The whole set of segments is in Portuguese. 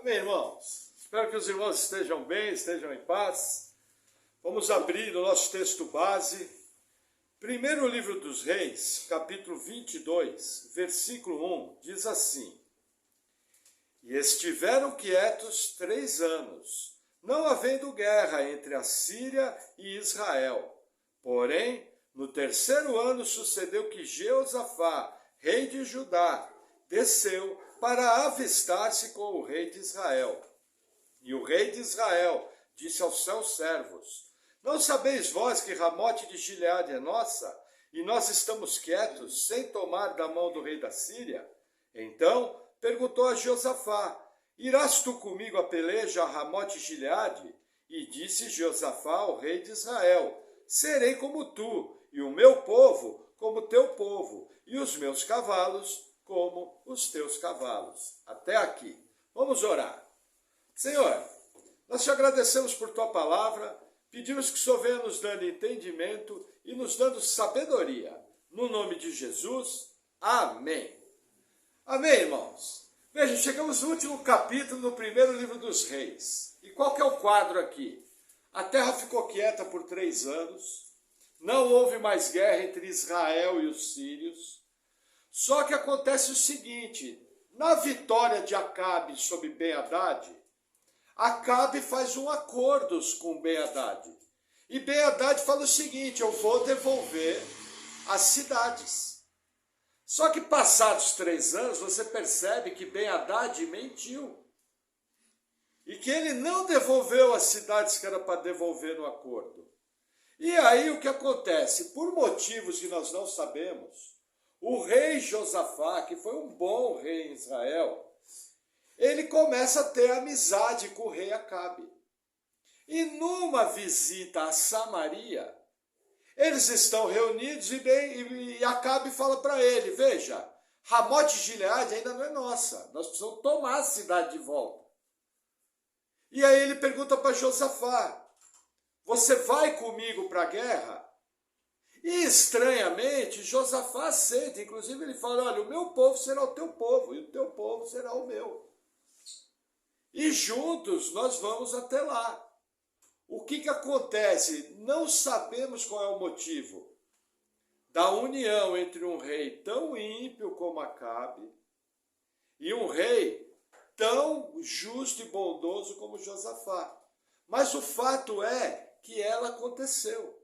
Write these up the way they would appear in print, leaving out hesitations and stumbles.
Amém, irmãos? Espero que os irmãos estejam bem, estejam em paz. Vamos abrir o nosso texto base. Primeiro livro dos Reis, capítulo 22, versículo 1, diz assim: E estiveram quietos 3 anos, não havendo guerra entre a Síria e Israel. Porém, no 3º ano sucedeu que Jeosafá, rei de Judá, desceu para avistar-se com o rei de Israel. E o rei de Israel disse aos seus servos: Não sabeis vós que Ramote de Gileade é nossa, e nós estamos quietos, sem tomar da mão do rei da Síria? Então perguntou a Josafá: Irás tu comigo a peleja a Ramote de Gileade? E disse Josafá ao rei de Israel: Serei como tu, e o meu povo como teu povo, e os meus cavalos como os teus cavalos. Até aqui. Vamos orar. Senhor, nós te agradecemos por tua palavra, pedimos que o Senhor venha nos dando entendimento e nos dando sabedoria. No nome de Jesus, amém. Amém, irmãos? Veja, chegamos no último capítulo do primeiro livro dos Reis. E qual que é o quadro aqui? A terra ficou quieta por 3 anos, não houve mais guerra entre Israel e os sírios. Só que acontece o seguinte: na vitória de Acabe sobre Ben-Hadad, Acabe faz um acordo com Ben-Hadad. E Ben-Hadad fala o seguinte: eu vou devolver as cidades. Só que passados 3 anos, você percebe que Ben-Hadad mentiu. E que ele não devolveu as cidades que era para devolver no acordo. E aí o que acontece? Por motivos que nós não sabemos, o rei Josafá, que foi um bom rei em Israel, ele começa a ter amizade com o rei Acabe. E numa visita a Samaria, eles estão reunidos e Acabe fala para ele: veja, Ramote de Gileade ainda não é nossa, nós precisamos tomar a cidade de volta. E aí ele pergunta para Josafá: você vai comigo para a guerra? E estranhamente, Josafá aceita. Inclusive ele fala: olha, o meu povo será o teu povo, e o teu povo será o meu. E juntos nós vamos até lá. O que acontece? Não sabemos qual é o motivo da união entre um rei tão ímpio como Acabe e um rei tão justo e bondoso como Josafá. Mas o fato é que ela aconteceu.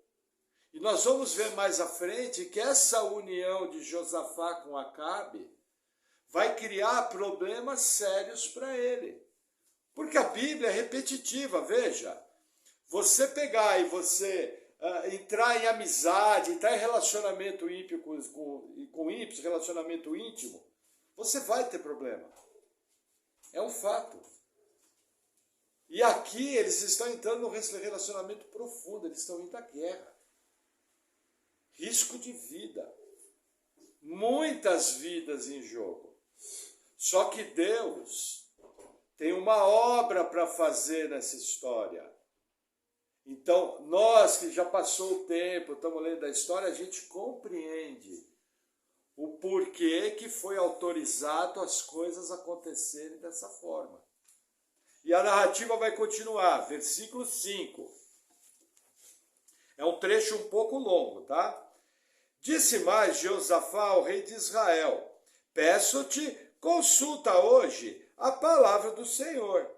E nós vamos ver mais à frente que essa união de Josafá com Acabe vai criar problemas sérios para ele. Porque a Bíblia é repetitiva, veja. Você pegar e você entrar em amizade, entrar em relacionamento ímpio com ímpios, relacionamento íntimo, você vai ter problema. É um fato. E aqui eles estão entrando num relacionamento profundo, eles estão indo à guerra. Risco de vida. Muitas vidas em jogo. Só que Deus tem uma obra para fazer nessa história. Então, nós que já passou o tempo, estamos lendo a história, a gente compreende o porquê que foi autorizado as coisas acontecerem dessa forma. E a narrativa vai continuar, versículo 5. É um trecho um pouco longo, tá? Disse mais Josafá ao rei de Israel: peço-te, consulta hoje a palavra do Senhor.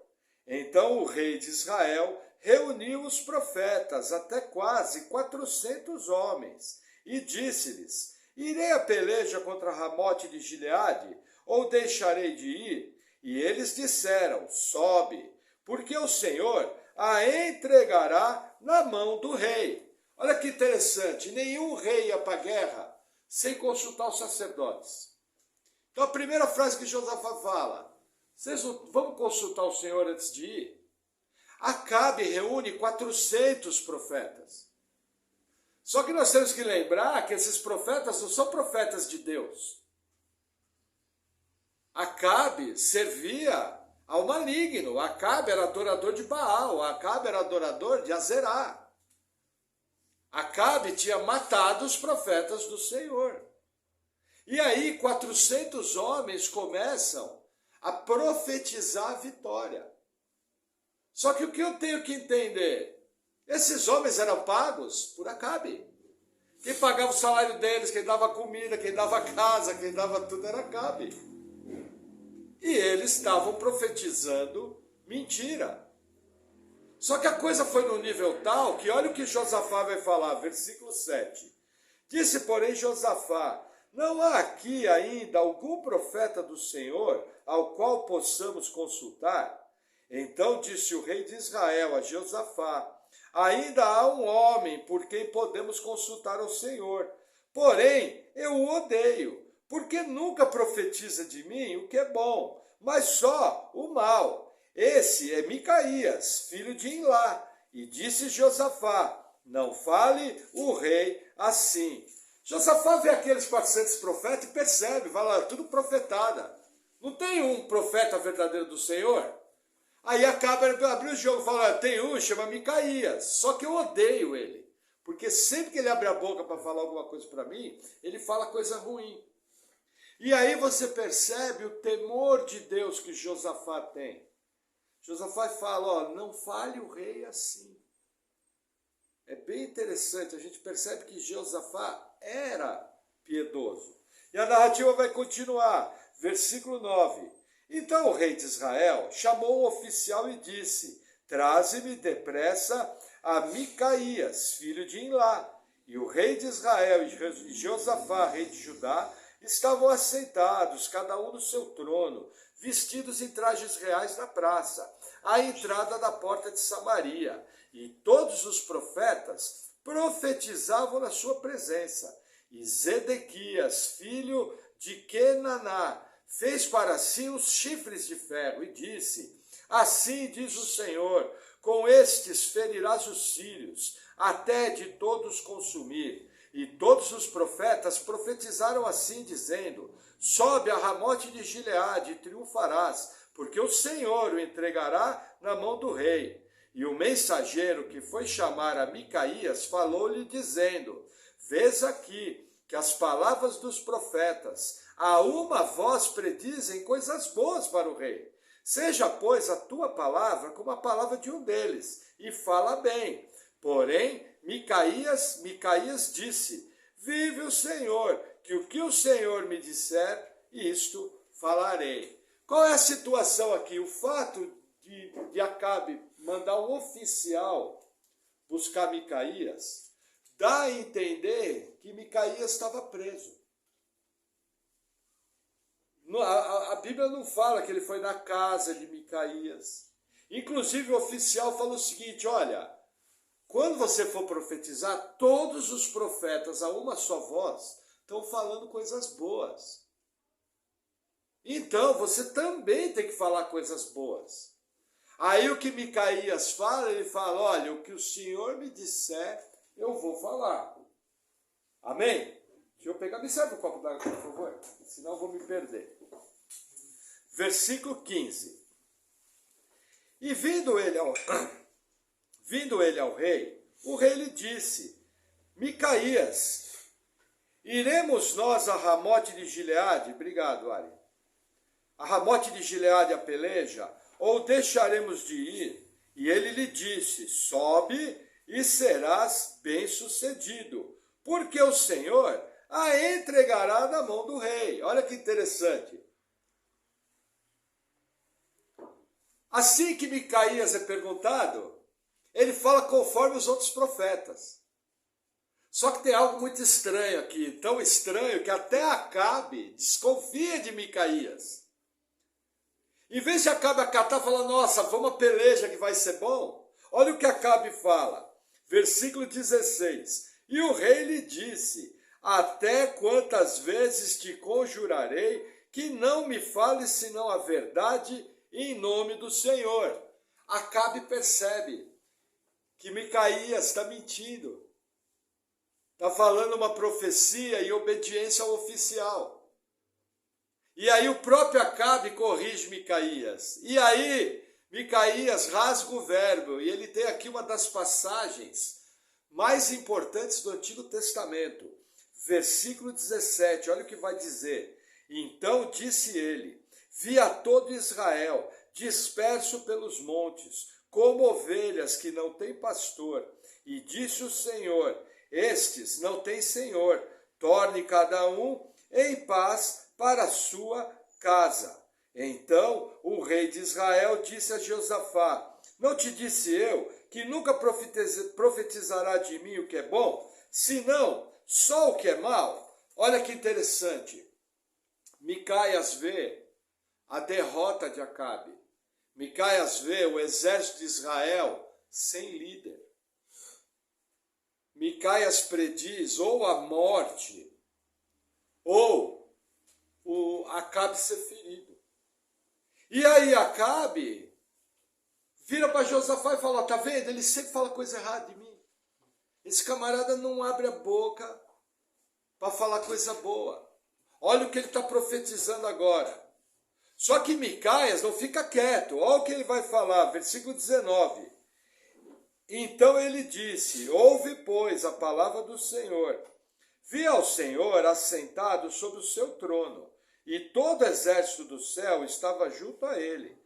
Então o rei de Israel reuniu os profetas, até quase 400 homens, e disse-lhes: irei a peleja contra Ramote de Gileade, ou deixarei de ir? E eles disseram: sobe, porque o Senhor a entregará na mão do rei. Olha que interessante, nenhum rei ia para a guerra sem consultar os sacerdotes. Então a primeira frase que Josafá fala: vamos consultar o Senhor antes de ir? Acabe reúne 400 profetas. Só que nós temos que lembrar que esses profetas não são profetas de Deus. Acabe servia ao maligno. Acabe era adorador de Baal. Acabe era adorador de Azerá. Acabe tinha matado os profetas do Senhor. E aí 400 homens começam a profetizar a vitória. Só que o que eu tenho que entender? Esses homens eram pagos por Acabe. Quem pagava o salário deles, quem dava comida, quem dava casa, quem dava tudo era Acabe. E eles estavam profetizando mentira. Só que a coisa foi num nível tal que olha o que Josafá vai falar, versículo 7. Disse, porém, Josafá, não há aqui ainda algum profeta do Senhor ao qual possamos consultar? Então disse o rei de Israel a Josafá, ainda há um homem por quem podemos consultar ao Senhor. Porém, eu o odeio, porque nunca profetiza de mim o que é bom, mas só o mal. Esse é Micaías, filho de Imlá. E disse Josafá, não fale o rei assim. Josafá vê aqueles 400 profetas e percebe, vai lá, tudo profetada. Não tem um profeta verdadeiro do Senhor? Aí acaba, abriu o jogo e fala, tem um, chama Micaías, só que eu odeio ele. Porque sempre que ele abre a boca para falar alguma coisa para mim, ele fala coisa ruim. E aí você percebe o temor de Deus que Josafá tem. Josafá fala, ó, não fale o rei assim. É bem interessante, a gente percebe que Josafá era piedoso. E a narrativa vai continuar, versículo 9. Então o rei de Israel chamou um oficial e disse, traze-me depressa a Micaías, filho de Imlá. E o rei de Israel e Josafá, rei de Judá, estavam assentados, cada um no seu trono, vestidos em trajes reais na praça, à entrada da porta de Samaria. E todos os profetas profetizavam na sua presença. E Zedequias, filho de Kenaná, fez para si os chifres de ferro e disse, assim diz o Senhor, com estes ferirás os sírios, até de todos consumir. E todos os profetas profetizaram assim, dizendo, sobe a Ramote de Gileade e triunfarás, porque o Senhor o entregará na mão do rei. E o mensageiro que foi chamar a Micaías falou-lhe dizendo, vês aqui que as palavras dos profetas a uma voz predizem coisas boas para o rei. Seja, pois, a tua palavra como a palavra de um deles, e fala bem. Porém, Micaías disse, vive o Senhor, que o que o Senhor me disser, isto falarei. Qual é a situação aqui? O fato de Acabe mandar um oficial buscar Micaías, dá a entender que Micaías estava preso. A Bíblia não fala que ele foi na casa de Micaías. Inclusive o oficial falou o seguinte, olha, quando você for profetizar, todos os profetas a uma só voz estão falando coisas boas. Então você também tem que falar coisas boas. Aí o que Micaías fala, ele fala, olha, o que o Senhor me disser, eu vou falar. Amém? Deixa eu pegar, me serve um copo d'água, por favor, senão eu vou me perder. Versículo 15. E vindo ele ao rei, o rei lhe disse, Micaías, iremos nós a Ramote de Gileade, obrigado, Ari, a Ramote de Gileade a peleja, ou deixaremos de ir? E ele lhe disse, sobe e serás bem-sucedido, porque o Senhor a entregará na mão do rei. Olha que interessante. Assim que Micaías é perguntado, ele fala conforme os outros profetas. Só que tem algo muito estranho aqui, tão estranho que até Acabe desconfia de Micaías. Em vez de Acabe acatar e falar, nossa, vamos a peleja que vai ser bom, olha o que Acabe fala, versículo 16, e o rei lhe disse, até quantas vezes te conjurarei que não me fales senão a verdade em nome do Senhor. Acabe percebe que Micaías está mentindo, está falando uma profecia em obediência ao oficial. E aí o próprio Acabe corrige Micaías. E aí Micaías rasga o verbo. E ele tem aqui uma das passagens mais importantes do Antigo Testamento. Versículo 17, olha o que vai dizer. Então disse ele, Vi a todo Israel, disperso pelos montes, como ovelhas que não têm pastor. E disse o Senhor, estes não têm senhor, torne cada um em paz para a sua casa. Então o rei de Israel disse a Josafá, não te disse eu que nunca profetizará de mim o que é bom, senão só o que é mal? Olha que interessante. Micaias vê a derrota de Acabe. Micaias vê o exército de Israel sem líder. Micaias prediz ou a morte, ou o Acabe ser ferido. E aí Acabe vira para Josafá e fala, tá vendo? Ele sempre fala coisa errada de mim. Esse camarada não abre a boca para falar coisa boa. Olha o que ele está profetizando agora. Só que Micaias não fica quieto. Olha o que ele vai falar, versículo 19. Então ele disse, ouve, pois, a palavra do Senhor. Vi ao Senhor assentado sobre o seu trono, e todo o exército do céu estava junto a ele,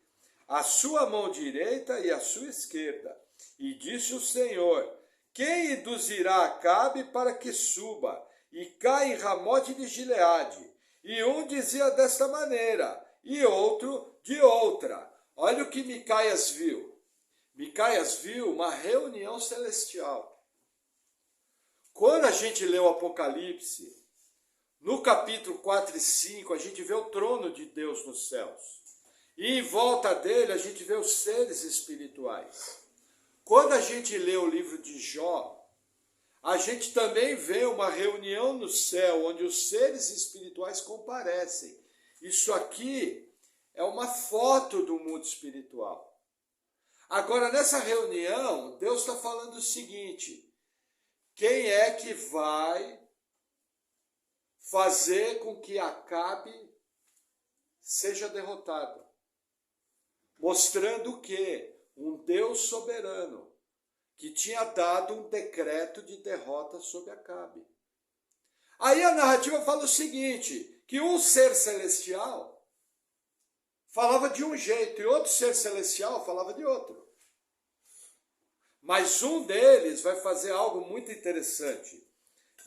a sua mão direita e a sua esquerda. E disse o Senhor, quem induzirá Acabe para que suba e caia em Ramote de Gileade? E um dizia desta maneira, e outro de outra. Olha o que Micaias viu. Micaias viu uma reunião celestial. Quando a gente lê o Apocalipse, no capítulo 4 e 5, a gente vê o trono de Deus nos céus. E em volta dele a gente vê os seres espirituais. Quando a gente lê o livro de Jó, a gente também vê uma reunião no céu, onde os seres espirituais comparecem. Isso aqui é uma foto do mundo espiritual. Agora, nessa reunião, Deus está falando o seguinte, quem é que vai fazer com que Acabe seja derrotado? Mostrando o quê? Um Deus soberano, que tinha dado um decreto de derrota sobre Acabe. Aí a narrativa fala o seguinte, que um ser celestial falava de um jeito e outro ser celestial falava de outro. Mas um deles vai fazer algo muito interessante.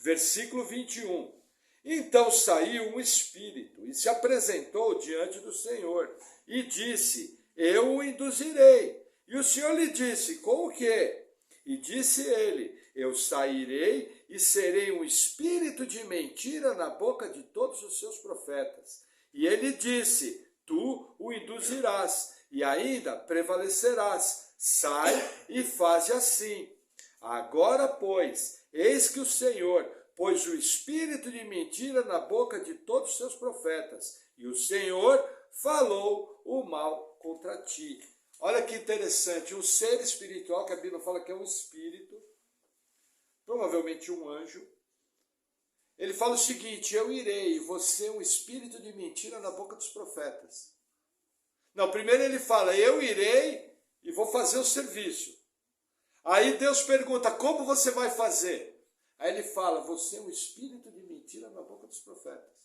Versículo 21. Então saiu um espírito e se apresentou diante do Senhor e disse, eu o induzirei. E o Senhor lhe disse, com o quê? E disse ele, eu sairei e serei um espírito de mentira na boca de todos os seus profetas. E ele disse, tu o induzirás e ainda prevalecerás. Sai e faze assim. Agora, pois, eis que o Senhor pôs o espírito de mentira na boca de todos os seus profetas, e o Senhor falou o mal contra ti. Olha que interessante, um ser espiritual, que a Bíblia fala que é um espírito, provavelmente um anjo, ele fala o seguinte, eu irei, você é um espírito de mentira na boca dos profetas. Não, primeiro ele fala, eu irei e vou fazer o serviço. Aí Deus pergunta, como você vai fazer? Aí ele fala, você é um espírito de mentira na boca dos profetas.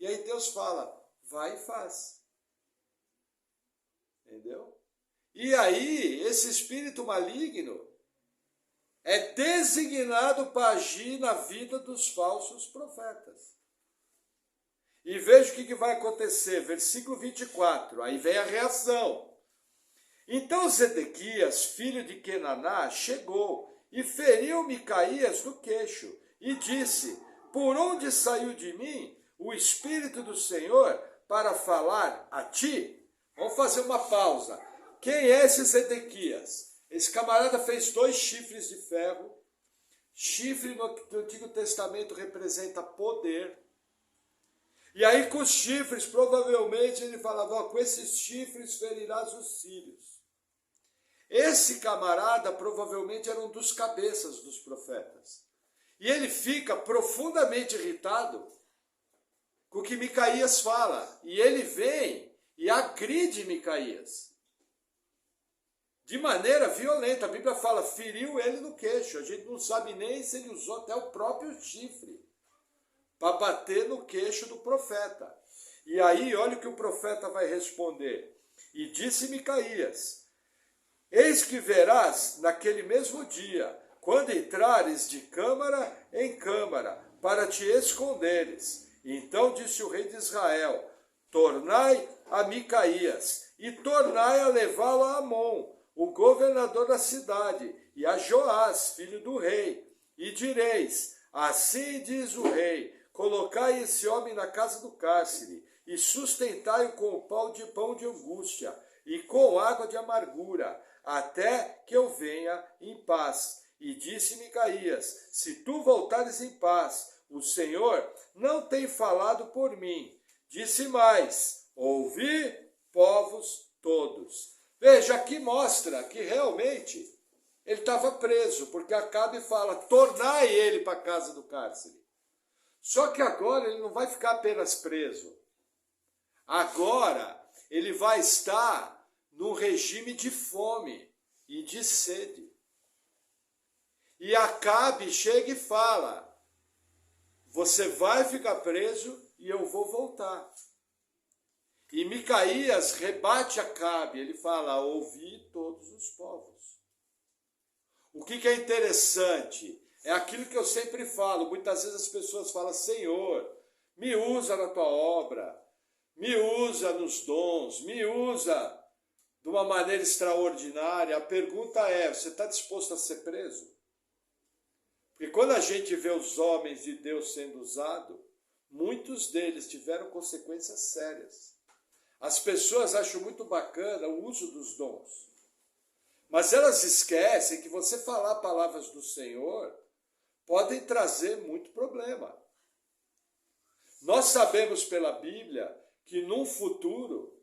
E aí Deus fala, vai e faz. Entendeu? E aí, esse espírito maligno é designado para agir na vida dos falsos profetas. E veja o que vai acontecer, versículo 24, aí vem a reação. Então Zedequias, filho de Kenaná, chegou e feriu Micaías no queixo e disse, por onde saiu de mim o Espírito do Senhor para falar a ti? Vamos fazer uma pausa. Quem é esse Zedequias? Esse camarada fez 2 chifres de ferro. Chifre no Antigo Testamento representa poder. E aí com os chifres, provavelmente ele falava, com esses chifres ferirás os sírios. Esse camarada provavelmente era um dos cabeças dos profetas. E ele fica profundamente irritado com o que Micaías fala. E ele vem e agride Micaías. De maneira violenta. A Bíblia fala, feriu ele no queixo. A gente não sabe nem se ele usou até o próprio chifre para bater no queixo do profeta. E aí, olha o que o profeta vai responder. E disse Micaías: eis que verás naquele mesmo dia, quando entrares de câmara em câmara, para te esconderes. Então disse o rei de Israel: tornai a Micaías, e tornai a levá-lo a Amon, o governador da cidade, e a Joás, filho do rei. E direis: assim diz o rei, colocai esse homem na casa do cárcere, e sustentai-o com pão de angústia, e com água de amargura, até que eu venha em paz. E disse Micaías: se tu voltares em paz, o Senhor não tem falado por mim. Disse mais: ouvi, povos todos. Veja, aqui mostra que realmente ele estava preso, porque Acabe fala: tornai ele para a casa do cárcere. Só que agora ele não vai ficar apenas preso. Agora ele vai estar num regime de fome e de sede. E Acabe chega e fala: você vai ficar preso e eu vou voltar. E Micaías rebate Acabe, ele fala: ouvi todos os povos. O que é interessante é aquilo que eu sempre falo. Muitas vezes as pessoas falam: Senhor, me usa na tua obra, me usa nos dons, me usa de uma maneira extraordinária. A pergunta é: você está disposto a ser preso? Porque quando a gente vê os homens de Deus sendo usados, muitos deles tiveram consequências sérias. As pessoas acham muito bacana o uso dos dons, mas elas esquecem que você falar palavras do Senhor podem trazer muito problema. Nós sabemos pela Bíblia que num futuro,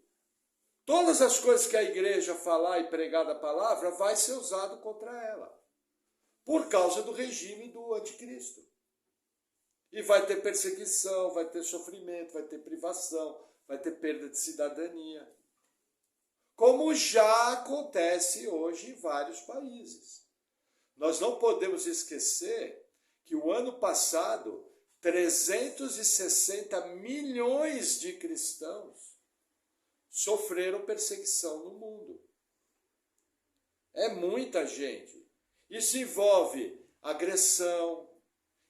todas as coisas que a igreja falar e pregar da palavra vai ser usado contra ela, por causa do regime do anticristo. E vai ter perseguição, vai ter sofrimento, vai ter privação, vai ter perda de cidadania. Como já acontece hoje em vários países. Nós não podemos esquecer que o ano passado, 360 milhões de cristãos sofreram perseguição no mundo. É muita gente. Isso envolve agressão,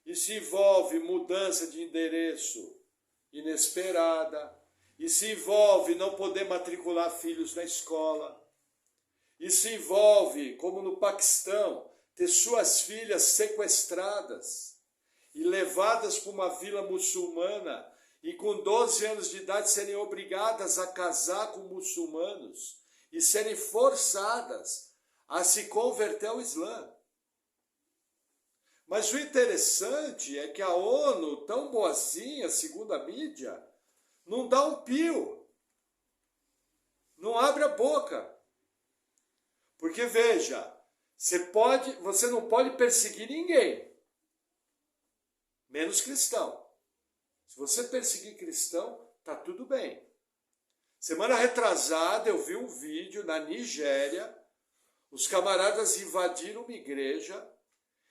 isso envolve mudança de endereço inesperada, isso envolve não poder matricular filhos na escola, isso envolve, como no Paquistão, ter suas filhas sequestradas e levadas para uma vila muçulmana e com 12 anos de idade serem obrigadas a casar com muçulmanos e serem forçadas a se converter ao Islã. Mas o interessante é que a ONU, tão boazinha, segundo a mídia, não dá um pio, não abre a boca. Porque veja, você não pode perseguir ninguém, menos cristão. Se você perseguir cristão, tá tudo bem. Semana retrasada eu vi um vídeo na Nigéria, os camaradas invadiram uma igreja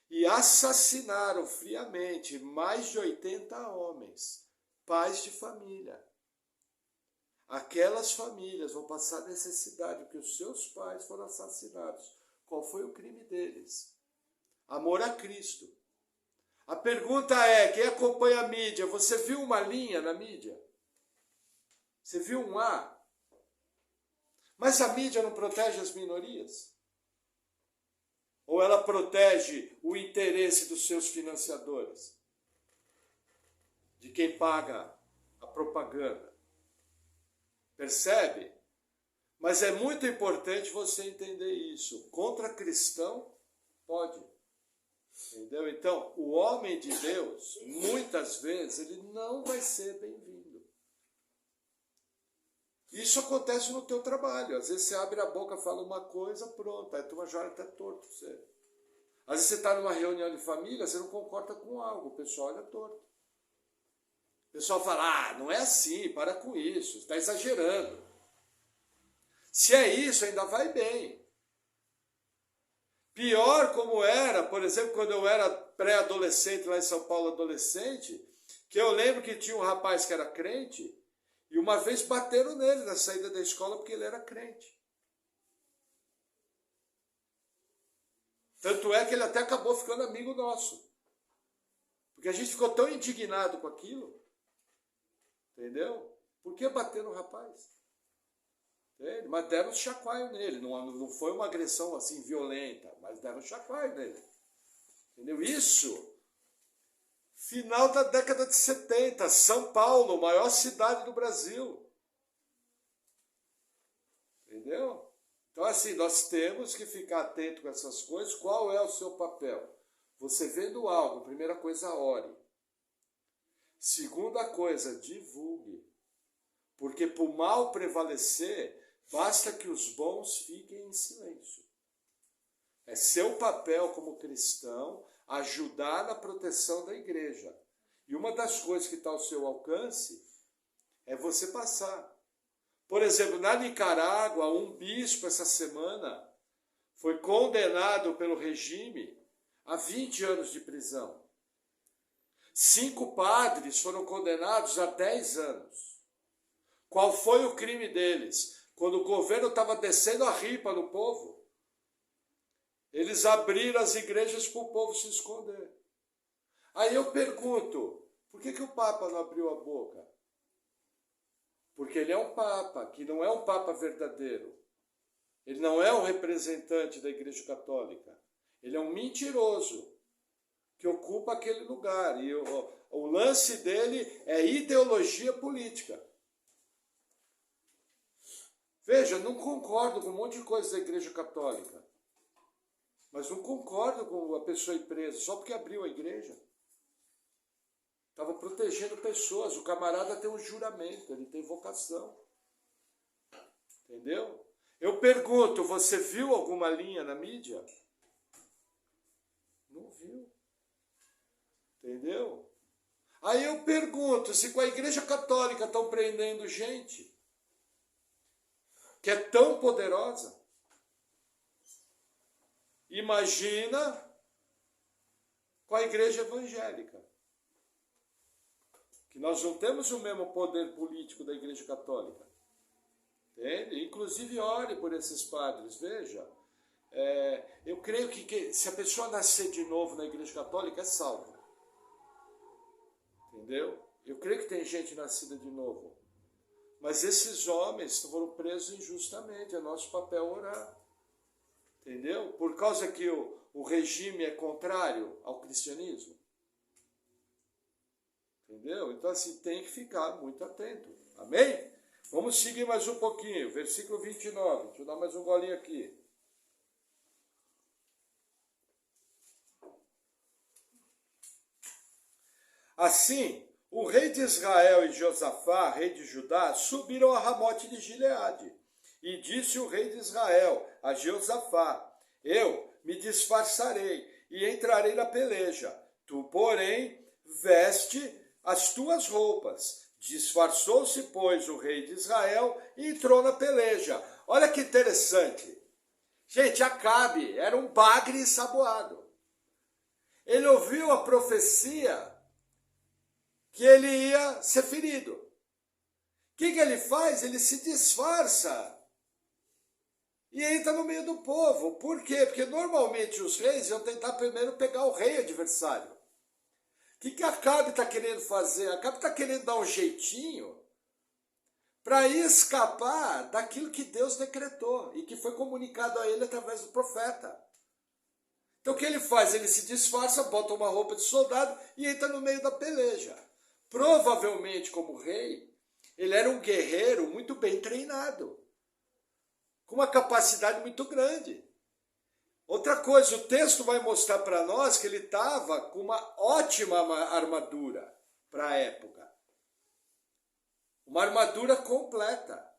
e assassinaram friamente mais de 80 homens, pais de família. Aquelas famílias vão passar necessidade porque os seus pais foram assassinados. Qual foi o crime deles? Amor a Cristo. A pergunta é, quem acompanha a mídia, você viu uma linha na mídia? Você viu um A? Mas a mídia não protege as minorias? Ou ela protege o interesse dos seus financiadores? De quem paga a propaganda? Percebe? Mas é muito importante você entender isso. Contra cristão, pode. Entendeu? Então, o homem de Deus, muitas vezes, ele não vai ser bem-vindo. Isso acontece no teu trabalho. Às vezes você abre a boca, fala uma coisa, pronto. Aí a turma já olha até torto pra você. Às vezes você está numa reunião de família, você não concorda com algo, o pessoal olha torto. O pessoal fala: não é assim, para com isso, está exagerando. Se é isso, ainda vai bem. Pior como era, por exemplo, quando eu era pré-adolescente, lá em São Paulo, adolescente, que eu lembro que tinha um rapaz que era crente, E uma vez bateram nele na saída da escola porque ele era crente. Tanto é que ele até acabou ficando amigo nosso. Porque a gente ficou tão indignado com aquilo. Entendeu? Por que bater no rapaz? Entende? Mas deram um chacoalho nele. Não foi uma agressão assim violenta, mas deram um chacoalho nele. Entendeu? Isso, final da década de 70, São Paulo, maior cidade do Brasil. Entendeu? Então, assim, nós temos que ficar atento com essas coisas. Qual é o seu papel? Você vendo algo, primeira coisa, ore. Segunda coisa, divulgue. Porque para o mal prevalecer, basta que os bons fiquem em silêncio. É seu papel como cristão ajudar na proteção da igreja. E uma das coisas que está ao seu alcance é você passar. Por exemplo, na Nicarágua, um bispo essa semana foi condenado pelo regime a 20 anos de prisão. 5 padres foram condenados a 10 anos. Qual foi o crime deles? Quando o governo estava descendo a ripa no povo, eles abriram as igrejas para o povo se esconder. Aí eu pergunto, por que o Papa não abriu a boca? Porque ele é um Papa, que não é um Papa verdadeiro. Ele não é um representante da Igreja Católica. Ele é um mentiroso que ocupa aquele lugar. E o lance dele é ideologia política. Veja, não concordo com um monte de coisa da Igreja Católica. Mas não concordo com a pessoa ir presa só porque abriu a igreja. Estava protegendo pessoas. O camarada tem um juramento, ele tem vocação. Entendeu? Eu pergunto, você viu alguma linha na mídia? Não viu. Entendeu? Aí eu pergunto, se com a Igreja Católica estão prendendo gente que é tão poderosa, imagina com a igreja evangélica. Que nós não temos o mesmo poder político da Igreja Católica. Entende? Inclusive, ore por esses padres. Veja, eu creio que se a pessoa nascer de novo na Igreja Católica, é salvo. Entendeu? Eu creio que tem gente nascida de novo. Mas esses homens foram presos injustamente. É nosso papel orar. Entendeu? Por causa que o regime é contrário ao cristianismo. Entendeu? Então, assim, tem que ficar muito atento. Amém? Vamos seguir mais um pouquinho. Versículo 29. Deixa eu dar mais um golinho aqui. Assim, o rei de Israel e Josafá, rei de Judá, subiram a Ramote de Gileade. E disse o rei de Israel a Josafá: eu me disfarçarei e entrarei na peleja. Tu, porém, veste as tuas roupas. Disfarçou-se, pois, o rei de Israel e entrou na peleja. Olha que interessante. Gente, Acabe era um bagre ensaboado. Ele ouviu a profecia que ele ia ser ferido. O que ele faz? Ele se disfarça e entra no meio do povo. Por quê? Porque normalmente os reis iam tentar primeiro pegar o rei adversário. O que Acabe está querendo fazer? Acabe está querendo dar um jeitinho para escapar daquilo que Deus decretou e que foi comunicado a ele através do profeta. Então o que ele faz? Ele se disfarça, bota uma roupa de soldado e entra no meio da peleja. Provavelmente, como rei, ele era um guerreiro muito bem treinado, com uma capacidade muito grande. Outra coisa, o texto vai mostrar para nós que ele estava com uma ótima armadura para a época. Uma armadura completa.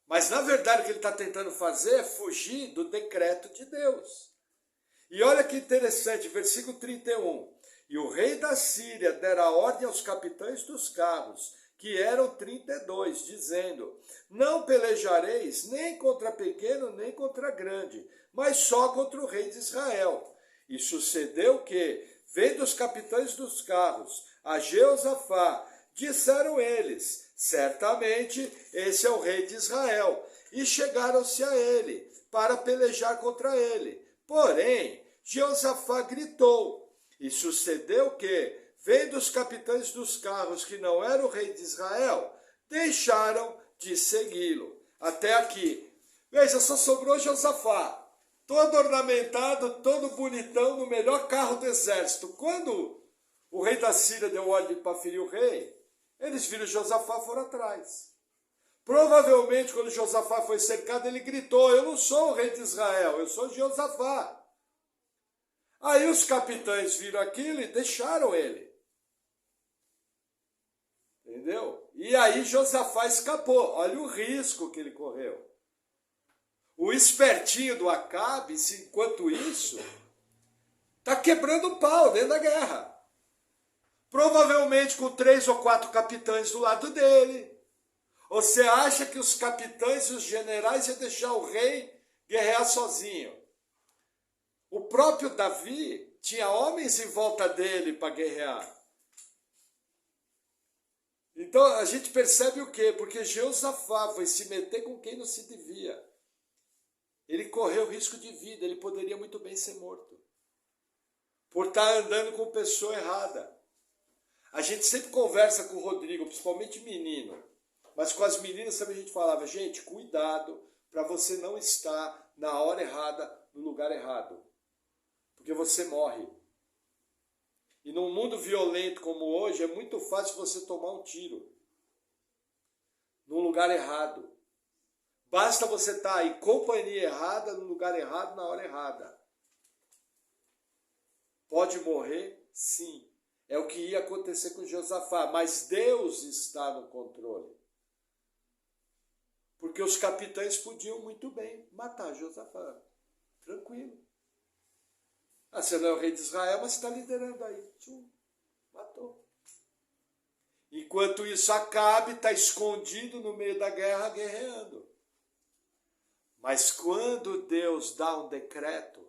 Mas, na verdade, o que ele está tentando fazer é fugir do decreto de Deus. E olha que interessante, versículo 31. E o rei da Síria dera ordem aos capitães dos carros, que eram 32, dizendo: não pelejareis nem contra pequeno, nem contra grande, mas só contra o rei de Israel. E sucedeu que, vendo os capitães dos carros a Jeosafá, disseram eles: certamente esse é o rei de Israel. E chegaram-se a ele para pelejar contra ele. Porém, Jeosafá gritou, e sucedeu que, vendo os capitães dos carros que não era o rei de Israel, deixaram de segui-lo. Até aqui. Veja, só sobrou Josafá, todo ornamentado, todo bonitão, no melhor carro do exército. Quando o rei da Síria deu ordem para ferir o rei, eles viram Josafá, foram atrás. Provavelmente, quando Josafá foi cercado, ele gritou, eu não sou o rei de Israel, eu sou Josafá. Aí os capitães viram aquilo e deixaram ele. Entendeu? E aí Josafá escapou. Olha o risco que ele correu. O espertinho do Acabe, enquanto isso, está quebrando o pau dentro da guerra. Provavelmente com 3 ou 4 capitães do lado dele. Você acha que os capitães e os generais iam deixar o rei guerrear sozinho? O próprio Davi tinha homens em volta dele para guerrear. Então a gente percebe o quê? Porque Jeosafá foi se meter com quem não se devia. Ele correu risco de vida, ele poderia muito bem ser morto. Por estar andando com pessoa errada. A gente sempre conversa com o Rodrigo, principalmente menino. Mas com as meninas também a gente falava, gente, cuidado para você não estar na hora errada, no lugar errado. Porque você morre. E num mundo violento como hoje, é muito fácil você tomar um tiro. Num lugar errado. Basta você estar em companhia errada, no lugar errado, na hora errada. Pode morrer? Sim. É o que ia acontecer com Josafá. Mas Deus está no controle. Porque os capitães podiam muito bem matar Josafá. Tranquilo. Ah, você não é o rei de Israel, mas você está liderando aí. Tchum, matou. Enquanto isso, Acabe está escondido no meio da guerra, guerreando. Mas quando Deus dá um decreto,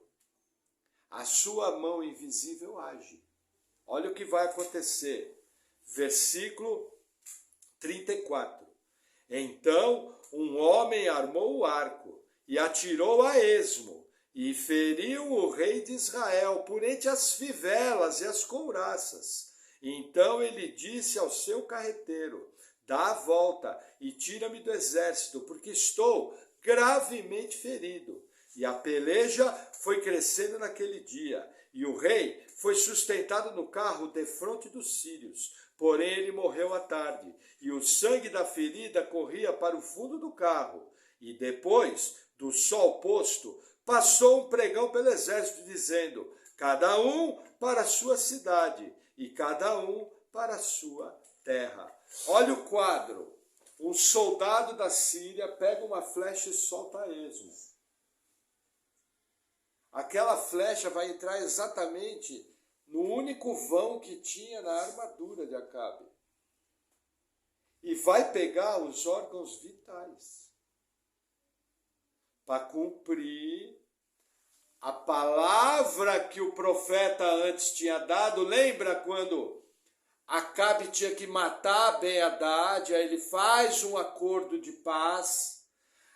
a sua mão invisível age. Olha o que vai acontecer. Versículo 34. Então, um homem armou o arco e atirou a esmo, e feriu o rei de Israel por entre as fivelas e as couraças. Então ele disse ao seu carreteiro, dá a volta e tira-me do exército, porque estou gravemente ferido. E a peleja foi crescendo naquele dia, e o rei foi sustentado no carro defronte dos sírios. Porém ele morreu à tarde, e o sangue da ferida corria para o fundo do carro. E depois do sol posto, passou um pregão pelo exército, dizendo, cada um para a sua cidade, e cada um para a sua terra. Olha o quadro. Um soldado da Síria pega uma flecha e solta a esmo. Aquela flecha vai entrar exatamente no único vão que tinha na armadura de Acabe. E vai pegar os órgãos vitais. Para cumprir a palavra que o profeta antes tinha dado. Lembra quando Acabe tinha que matar Ben-Hadad, aí ele faz um acordo de paz,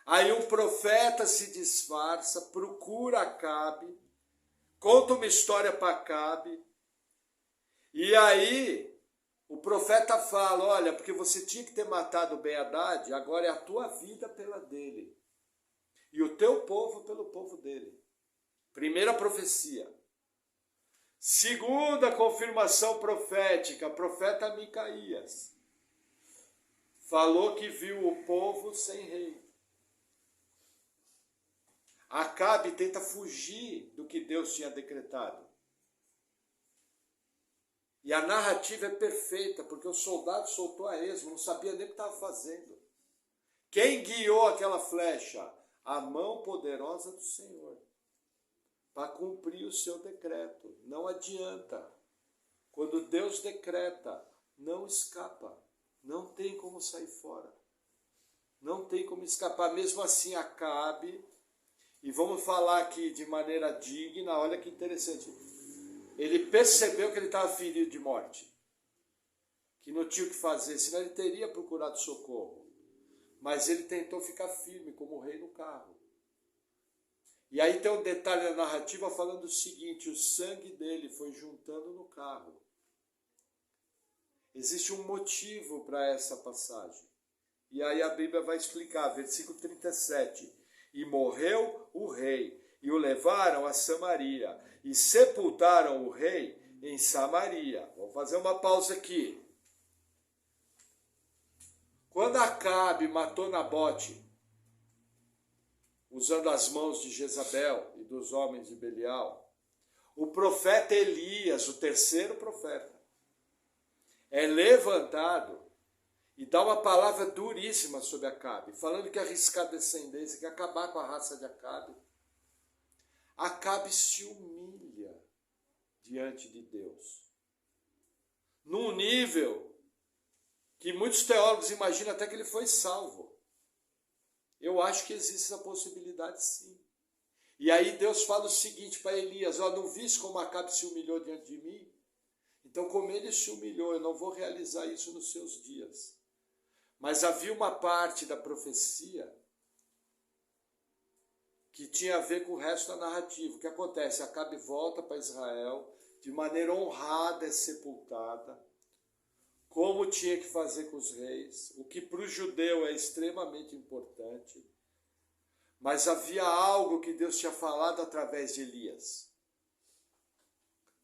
aí um profeta se disfarça, procura Acabe, conta uma história para Acabe, e aí o profeta fala, olha, porque você tinha que ter matado Ben-Hadad, agora é a tua vida pela dele, e o teu povo pelo povo dele. Primeira profecia. Segunda confirmação profética, profeta Micaías. Falou que viu o povo sem rei. Acabe tenta fugir do que Deus tinha decretado. E a narrativa é perfeita, porque o soldado soltou a esmo, não sabia nem o que estava fazendo. Quem guiou aquela flecha? A mão poderosa do Senhor. Para cumprir o seu decreto. Não adianta. Quando Deus decreta, não escapa. Não tem como sair fora. Não tem como escapar. Mesmo assim, Acabe, e vamos falar aqui de maneira digna, olha que interessante. Ele percebeu que ele estava ferido de morte. que não tinha o que fazer, senão ele teria procurado socorro. Mas ele tentou ficar firme como rei no carro. E aí tem um detalhe na narrativa falando o seguinte: o sangue dele foi juntando no carro. Existe um motivo para essa passagem. E aí a Bíblia vai explicar, versículo 37. E morreu o rei, e o levaram a Samaria, e sepultaram o rei em Samaria. Vamos fazer uma pausa aqui. Quando Acabe matou Nabote, usando as mãos de Jezabel e dos homens de Belial, o profeta Elias, o terceiro profeta, é levantado e dá uma palavra duríssima sobre Acabe, falando que ia arriscar a descendência, que ia acabar com a raça de Acabe. Acabe se humilha diante de Deus, num nível que muitos teólogos imaginam até que ele foi salvo. Eu acho que existe essa possibilidade, sim. E aí Deus fala o seguinte para Elias: ó, não viste como Acabe se humilhou diante de mim? Então, como ele se humilhou, eu não vou realizar isso nos seus dias. Mas havia uma parte da profecia que tinha a ver com o resto da narrativa. O que acontece? Acabe volta para Israel, de maneira honrada é sepultada, como tinha que fazer com os reis, o que para o judeu é extremamente importante. Mas havia algo que Deus tinha falado através de Elias,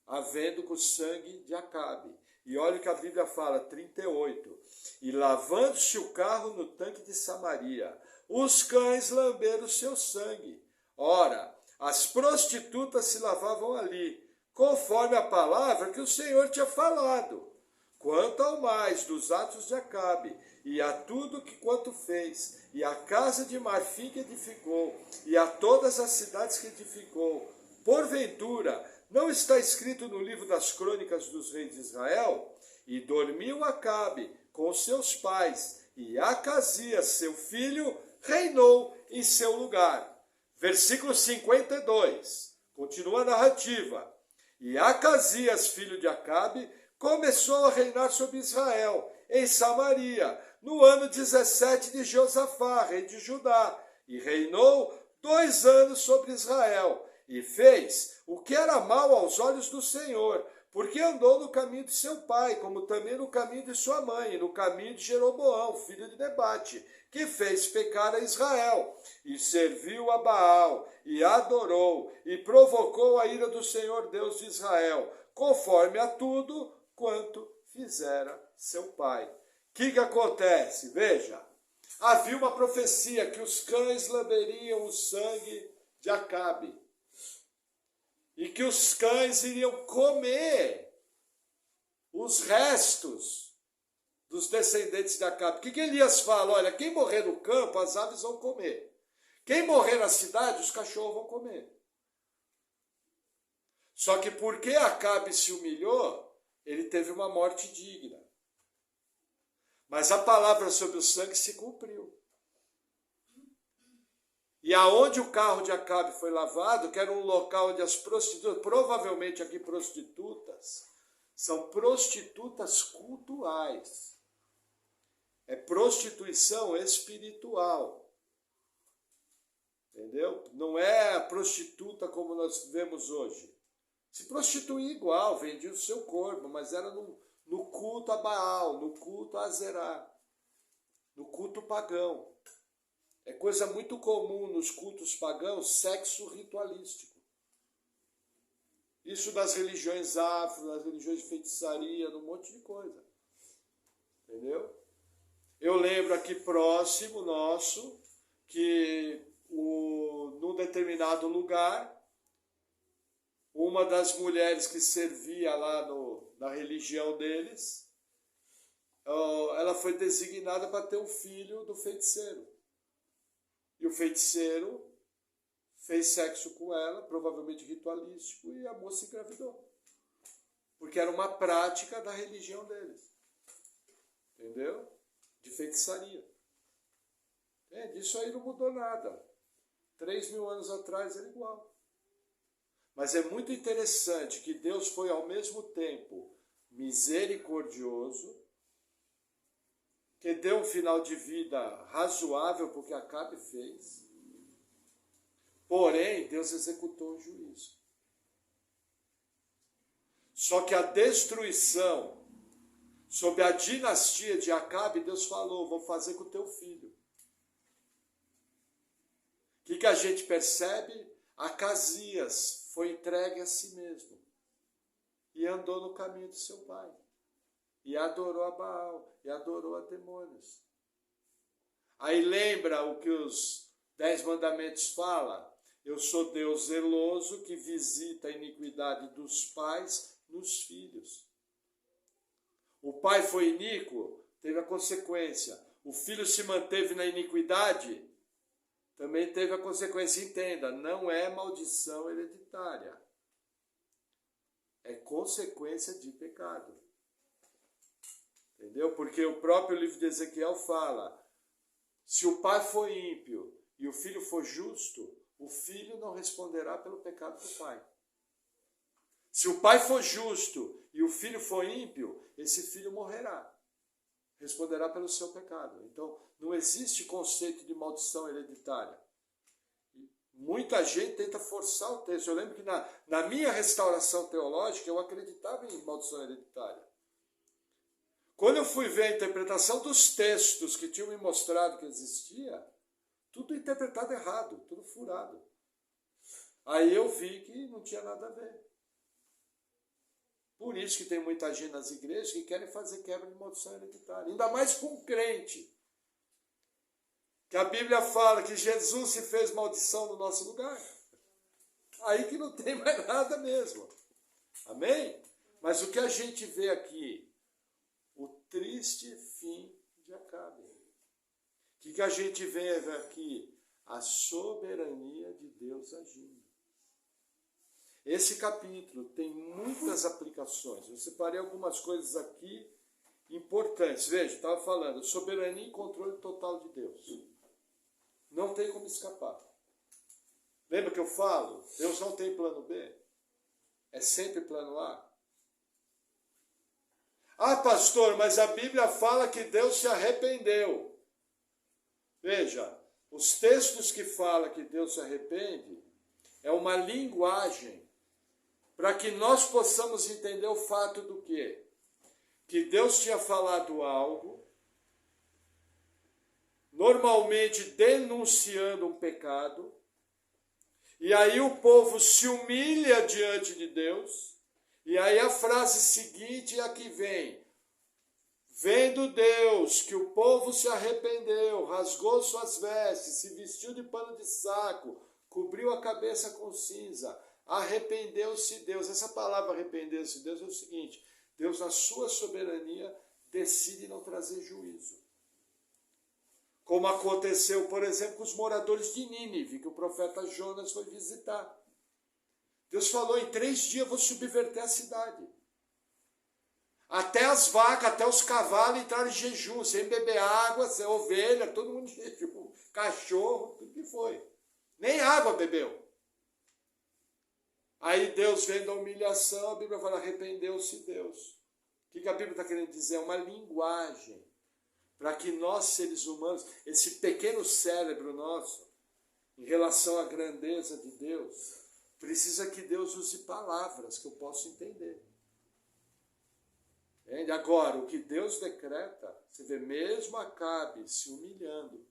havendo com o sangue de Acabe. E olha o que a Bíblia fala, 38. E lavando-se o carro no tanque de Samaria, os cães lamberam o seu sangue. Ora, as prostitutas se lavavam ali, conforme a palavra que o Senhor tinha falado. Quanto ao mais dos atos de Acabe, e a tudo que quanto fez, e a casa de marfim que edificou, e a todas as cidades que edificou, porventura, não está escrito no livro das crônicas dos reis de Israel? E dormiu Acabe com seus pais, e Acasias, seu filho, reinou em seu lugar. Versículo 52, continua a narrativa. E Acasias, filho de Acabe, começou a reinar sobre Israel, em Samaria, no ano 17 de Josafá, rei de Judá, e reinou 2 anos sobre Israel, e fez o que era mal aos olhos do Senhor, porque andou no caminho de seu pai, como também no caminho de sua mãe, e no caminho de Jeroboão, filho de Nebate, que fez pecar a Israel, e serviu a Baal, e adorou, e provocou a ira do Senhor Deus de Israel, conforme a tudo quanto fizera seu pai. O que acontece? Veja, havia uma profecia que os cães lamberiam o sangue de Acabe, e que os cães iriam comer os restos dos descendentes de Acabe. O que Elias fala? Olha, quem morrer no campo, as aves vão comer. Quem morrer na cidade, os cachorros vão comer. Só que porque Acabe se humilhou, ele teve uma morte digna. Mas a palavra sobre o sangue se cumpriu. E aonde o carro de Acabe foi lavado, que era um local onde as prostitutas, provavelmente aqui prostitutas, são prostitutas cultuais. É prostituição espiritual. Entendeu? Não é a prostituta como nós vemos hoje. Se prostituía igual, vendia o seu corpo, mas era no culto a Baal, no culto a Azerá, no culto pagão. É coisa muito comum nos cultos pagãos, sexo ritualístico. Isso das religiões afro, das religiões de feitiçaria, num monte de coisa. Entendeu? Eu lembro aqui próximo nosso, que num determinado lugar, uma das mulheres que servia lá na religião deles, ela foi designada para ter um filho do feiticeiro. E o feiticeiro fez sexo com ela, provavelmente ritualístico, e a moça engravidou. Porque era uma prática da religião deles. Entendeu? De feitiçaria. Disso aí não mudou nada. 3.000 anos atrás era igual. Mas é muito interessante que Deus foi ao mesmo tempo misericordioso que deu um final de vida razoável porque Acabe fez. Porém, Deus executou o juízo. Só que a destruição sob a dinastia de Acabe, Deus falou, vou fazer com o teu filho. O que a gente percebe? Acasias foi entregue a si mesmo e andou no caminho de seu pai. E adorou a Baal, e adorou a demônios. Aí lembra o que os 10 mandamentos falam? Eu sou Deus zeloso que visita a iniquidade dos pais nos filhos. O pai foi iníquo, teve a consequência. O filho se manteve na iniquidade, também teve a consequência. Entenda, não é maldição hereditária. É consequência de pecado. Entendeu? Porque o próprio livro de Ezequiel fala, se o pai for ímpio e o filho for justo, o filho não responderá pelo pecado do pai. Se o pai for justo e o filho for ímpio, esse filho morrerá. Responderá pelo seu pecado. Então, não existe conceito de maldição hereditária. Muita gente tenta forçar o texto. Eu lembro que na minha restauração teológica, eu acreditava em maldição hereditária. Quando eu fui ver a interpretação dos textos que tinham me mostrado que existia, tudo interpretado errado, tudo furado. Aí eu vi que não tinha nada a ver. Por isso que tem muita gente nas igrejas que querem fazer quebra de maldição hereditária. Ainda mais com crente. Que a Bíblia fala que Jesus se fez maldição no nosso lugar. Aí que não tem mais nada mesmo. Amém? Mas o que a gente vê aqui? O triste fim de Acabe. O que a gente vê aqui? A soberania de Deus agindo. Esse capítulo tem muitas aplicações. Eu separei algumas coisas aqui importantes. Veja, estava falando, soberania e controle total de Deus. Não tem como escapar. Lembra que eu falo? Deus não tem plano B. É sempre plano A. Ah, pastor, mas a Bíblia fala que Deus se arrependeu. Veja, os textos que falam que Deus se arrepende é uma linguagem para que nós possamos entender o fato do quê? Que Deus tinha falado algo, normalmente denunciando um pecado, e aí o povo se humilha diante de Deus, e aí a frase seguinte é a que vem: vendo Deus que o povo se arrependeu, rasgou suas vestes, se vestiu de pano de saco, cobriu a cabeça com cinza, arrependeu-se Deus. Essa palavra arrependeu-se Deus é o seguinte: Deus, na sua soberania, decide não trazer juízo. Como aconteceu, por exemplo, com os moradores de Nínive, que o profeta Jonas foi visitar. Deus falou, em 3 dias eu vou subverter a cidade. Até as vacas, até os cavalos entraram em jejum, sem beber água, sem ovelha, todo mundo em jejum. Cachorro, tudo que foi. Nem água bebeu. Aí Deus vendo a humilhação, a Bíblia fala, arrependeu-se Deus. O que a Bíblia está querendo dizer? É uma linguagem para que nós, seres humanos, esse pequeno cérebro nosso, em relação à grandeza de Deus, precisa que Deus use palavras que eu possa entender. Entende? Agora, o que Deus decreta, você vê, mesmo Acabe se humilhando,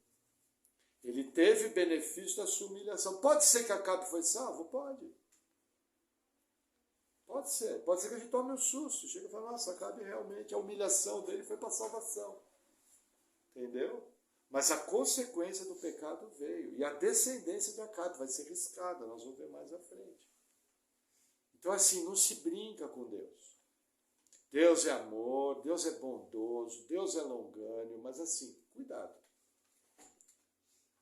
ele teve benefício da sua humilhação. Pode ser que Acabe foi salvo? Pode. Pode ser que a gente tome um susto, chega e fala, nossa, Acabe realmente, a humilhação dele foi para a salvação. Entendeu? Mas a consequência do pecado veio, e a descendência de Acabe vai ser riscada, nós vamos ver mais à frente. Então assim, não se brinca com Deus. Deus é amor, Deus é bondoso, Deus é longânimo, mas assim, cuidado.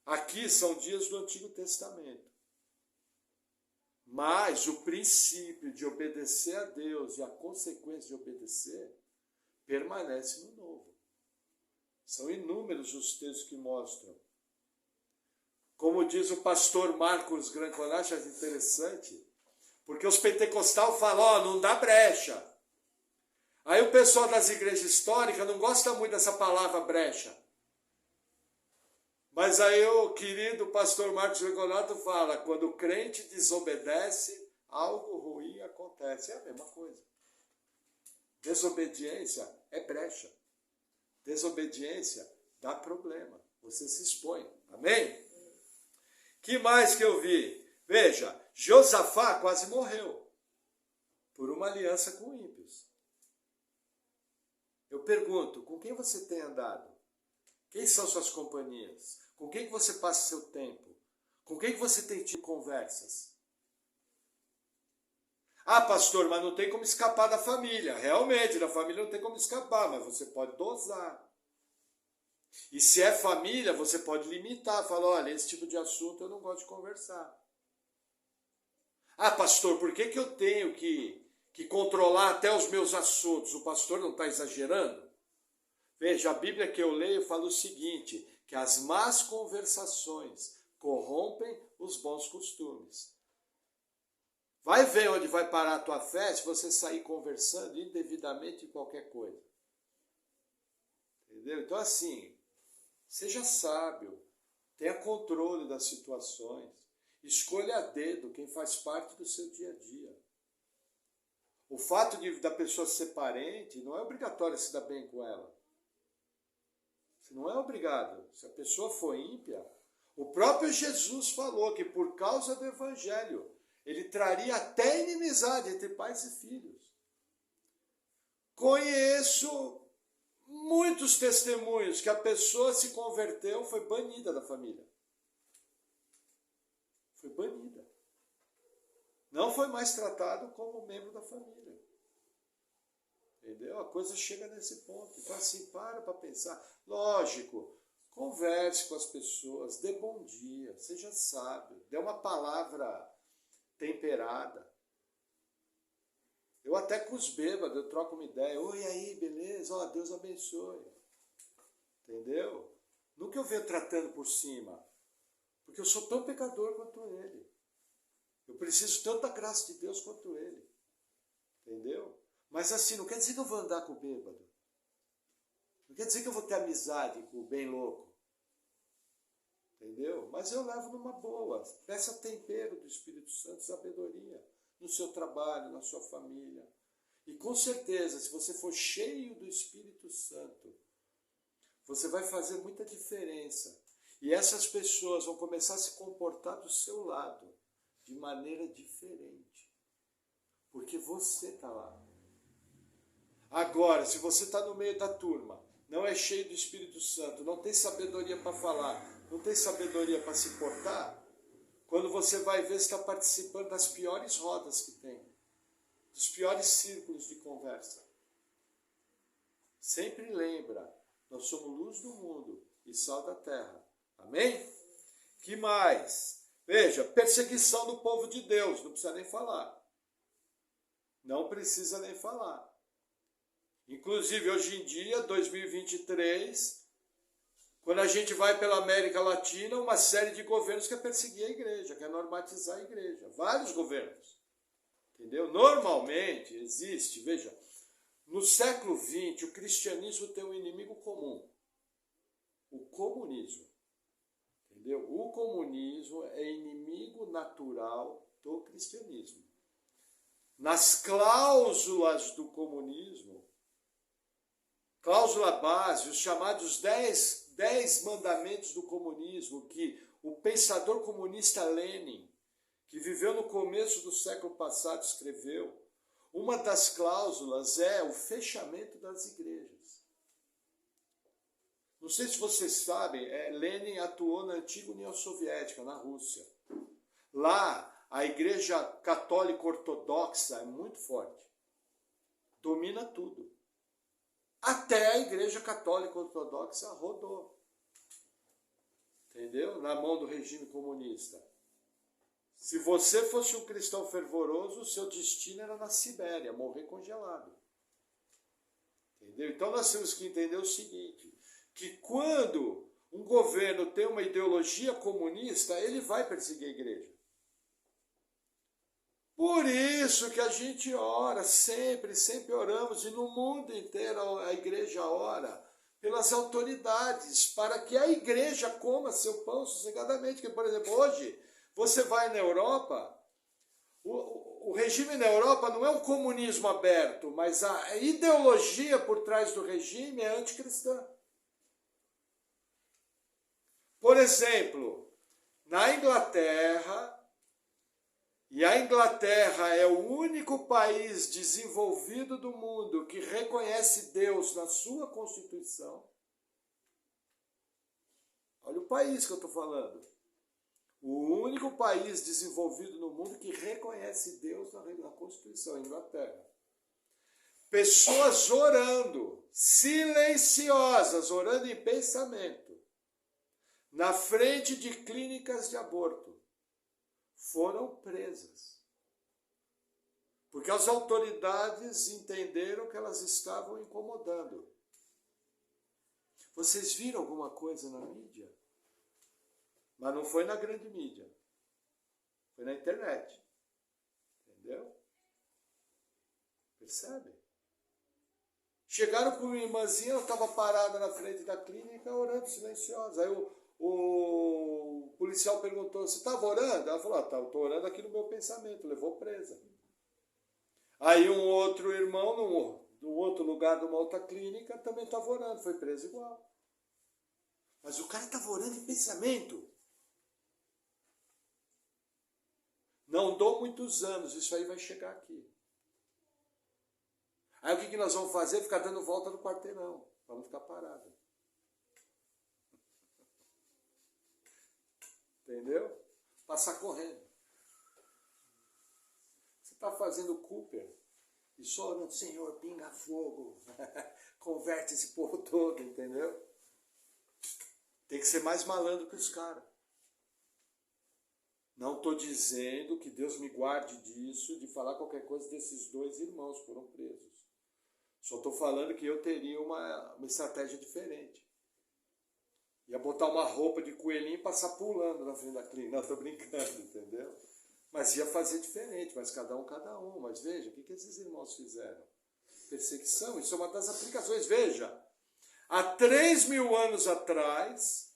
Aqui são dias do Antigo Testamento. Mas o princípio de obedecer a Deus e a consequência de obedecer permanece no Novo. São inúmeros os textos que mostram. Como diz o pastor Marcos Grancolá, acho interessante, porque os pentecostais falam, não dá brecha. Aí o pessoal das igrejas históricas não gosta muito dessa palavra brecha. Mas aí o querido pastor Marcos Legonato fala, quando o crente desobedece, algo ruim acontece. É a mesma coisa. Desobediência é brecha. Desobediência dá problema. Você se expõe. Amém? Que mais que eu vi? Veja, Josafá quase morreu por uma aliança com ímpios. Eu pergunto, com quem você tem andado? Quem são suas companhias? Com quem você passa seu tempo? Com quem você tem tido conversas? Ah, pastor, mas não tem como escapar da família. Realmente, da família não tem como escapar, mas você pode dosar. E se é família, você pode limitar. Falar, olha, esse tipo de assunto eu não gosto de conversar. Ah, pastor, por que eu tenho que controlar até os meus assuntos? O pastor não está exagerando? Veja, a Bíblia que eu leio fala o seguinte, que as más conversações corrompem os bons costumes. Vai ver onde vai parar a tua fé se você sair conversando indevidamente em qualquer coisa. Entendeu? Então assim, seja sábio, tenha controle das situações, escolha a dedo quem faz parte do seu dia a dia. O fato da pessoa ser parente não é obrigatório se dar bem com ela. Você não é obrigado. Se a pessoa for ímpia, o próprio Jesus falou que por causa do evangelho, ele traria até inimizade entre pais e filhos. Conheço muitos testemunhos que a pessoa se converteu, foi banida da família. Foi banida. Não foi mais tratado como membro da família. Entendeu? A coisa chega nesse ponto. Então assim, para pensar. Lógico, converse com as pessoas, dê bom dia, seja sábio, dê uma palavra temperada. Eu até com os bêbados, eu troco uma ideia. Oi, aí, beleza? Ó, Deus abençoe. Entendeu? Nunca eu venho tratando por cima. Porque eu sou tão pecador quanto ele. Eu preciso tanto da graça de Deus quanto ele. Entendeu? Mas assim, não quer dizer que eu vou andar com o bêbado. Não quer dizer que eu vou ter amizade com o bem louco. Entendeu? Mas eu levo numa boa. Peça tempero do Espírito Santo, sabedoria. No seu trabalho, na sua família. E com certeza, se você for cheio do Espírito Santo, você vai fazer muita diferença. E essas pessoas vão começar a se comportar do seu lado de maneira diferente. Porque você está lá. Agora, se você está no meio da turma, não é cheio do Espírito Santo, não tem sabedoria para falar, não tem sabedoria para se portar, quando você vai ver, você está participando das piores rodas que tem, dos piores círculos de conversa. Sempre lembra, nós somos luz do mundo e sal da terra. Amém? Que mais? Veja, perseguição do povo de Deus, não precisa nem falar. Não precisa nem falar. Inclusive, hoje em dia, 2023, quando a gente vai pela América Latina, uma série de governos quer perseguir a igreja, quer normatizar a igreja. Vários governos. Entendeu? Normalmente existe, veja, no século XX, o cristianismo tem um inimigo comum. O comunismo. Entendeu? O comunismo é inimigo natural do cristianismo. Nas cláusulas do comunismo, cláusula base, os chamados 10 mandamentos do comunismo, que o pensador comunista Lenin, que viveu no começo do século passado, escreveu, uma das cláusulas é o fechamento das igrejas. Não sei se vocês sabem, Lenin atuou na antiga União Soviética, na Rússia. Lá, a igreja católica ortodoxa é muito forte. Domina tudo. Até a igreja católica ortodoxa rodou. Entendeu? Na mão do regime comunista. Se você fosse um cristão fervoroso, o seu destino era na Sibéria, morrer congelado. Entendeu? Então nós temos que entender o seguinte, que quando um governo tem uma ideologia comunista, ele vai perseguir a igreja. Por isso que a gente ora, sempre, sempre oramos, e no mundo inteiro a igreja ora pelas autoridades, para que a igreja coma seu pão sossegadamente. Que, por exemplo, hoje, você vai na Europa, o regime na Europa não é um comunismo aberto, mas a ideologia por trás do regime é anticristã. Por exemplo, na Inglaterra, e a Inglaterra é o único país desenvolvido do mundo que reconhece Deus na sua Constituição. Olha o país que eu estou falando. O único país desenvolvido no mundo que reconhece Deus na Constituição, a Inglaterra. Pessoas orando, silenciosas, orando em pensamento, na frente de clínicas de aborto, foram presas. Porque as autoridades entenderam que elas estavam incomodando. Vocês viram alguma coisa na mídia? Mas não foi na grande mídia. Foi na internet. Entendeu? Percebe? Chegaram com uma irmãzinha, ela estava parada na frente da clínica, orando silenciosa. Aí o policial perguntou, você estava orando? Ela falou, estou orando aqui no meu pensamento, levou presa. Aí um outro irmão, num outro lugar, de uma outra clínica, também estava orando, foi preso igual. Mas o cara estava orando em pensamento. Não dou muitos anos, isso aí vai chegar aqui. Aí o que nós vamos fazer? Ficar dando volta no quarteirão, para não ficar parado. Entendeu? Passar correndo. Você está fazendo Cooper e só orando, Senhor, pinga fogo, converte esse povo todo, entendeu? Tem que ser mais malandro que os caras. Não estou dizendo que Deus me guarde disso, de falar qualquer coisa desses dois irmãos que foram presos. Só estou falando que eu teria uma estratégia diferente. Ia botar uma roupa de coelhinho e passar pulando na frente da clínica. Não, estou brincando, entendeu? Mas ia fazer diferente, mas cada um. Mas veja, o que esses irmãos fizeram? Perseguição, isso é uma das aplicações. Veja, há 3.000 anos atrás,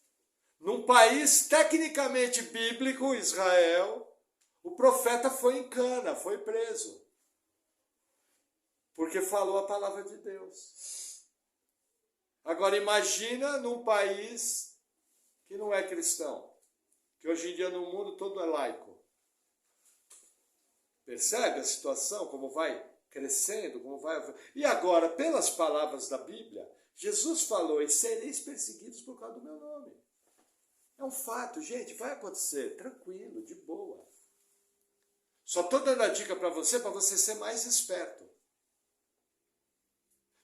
num país tecnicamente bíblico, Israel, o profeta foi em cana, foi preso. Porque falou a palavra de Deus. Agora imagina num país que não é cristão, que hoje em dia no mundo todo é laico. Percebe a situação, como vai crescendo, como vai... E agora, pelas palavras da Bíblia, Jesus falou, e sereis perseguidos por causa do meu nome. É um fato, gente, vai acontecer, tranquilo, de boa. Só estou dando a dica para você ser mais esperto.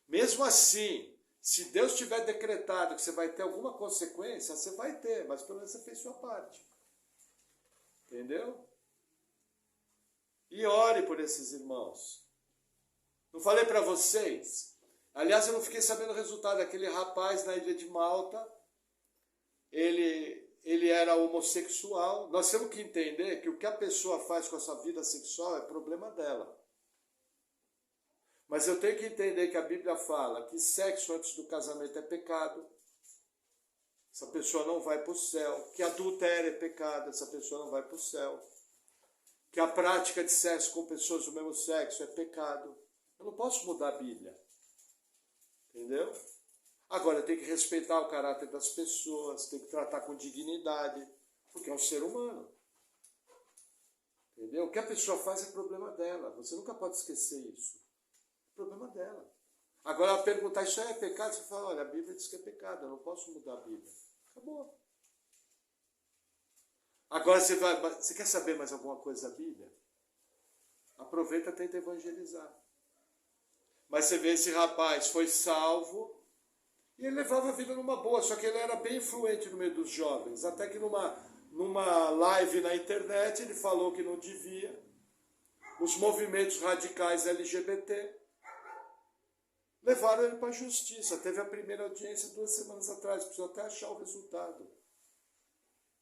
Mesmo assim, se Deus tiver decretado que você vai ter alguma consequência, você vai ter, mas pelo menos você fez sua parte. Entendeu? E ore por esses irmãos. Não falei para vocês? Aliás, eu não fiquei sabendo o resultado daquele rapaz na ilha de Malta. Ele era homossexual. Nós temos que entender que o que a pessoa faz com a sua vida sexual é problema dela. Mas eu tenho que entender que a Bíblia fala que sexo antes do casamento é pecado. Essa pessoa não vai para o céu. Que adultério é pecado. Essa pessoa não vai para o céu. Que a prática de sexo com pessoas do mesmo sexo é pecado. Eu não posso mudar a Bíblia. Entendeu? Agora, eu tenho que respeitar o caráter das pessoas, tenho que tratar com dignidade, porque é um ser humano. Entendeu? O que a pessoa faz é problema dela. Você nunca pode esquecer isso. É problema dela. Agora, ela perguntar, isso aí é pecado? Você fala, olha, a Bíblia diz que é pecado, eu não posso mudar a Bíblia. Acabou. Agora, você quer saber mais alguma coisa da Bíblia? Aproveita e tenta evangelizar. Mas você vê, esse rapaz foi salvo e ele levava a vida numa boa, só que ele era bem influente no meio dos jovens. Até que numa live na internet ele falou que não devia. Os movimentos radicais LGBT levaram ele para a justiça. Teve a primeira audiência 2 semanas atrás, precisou até achar o resultado.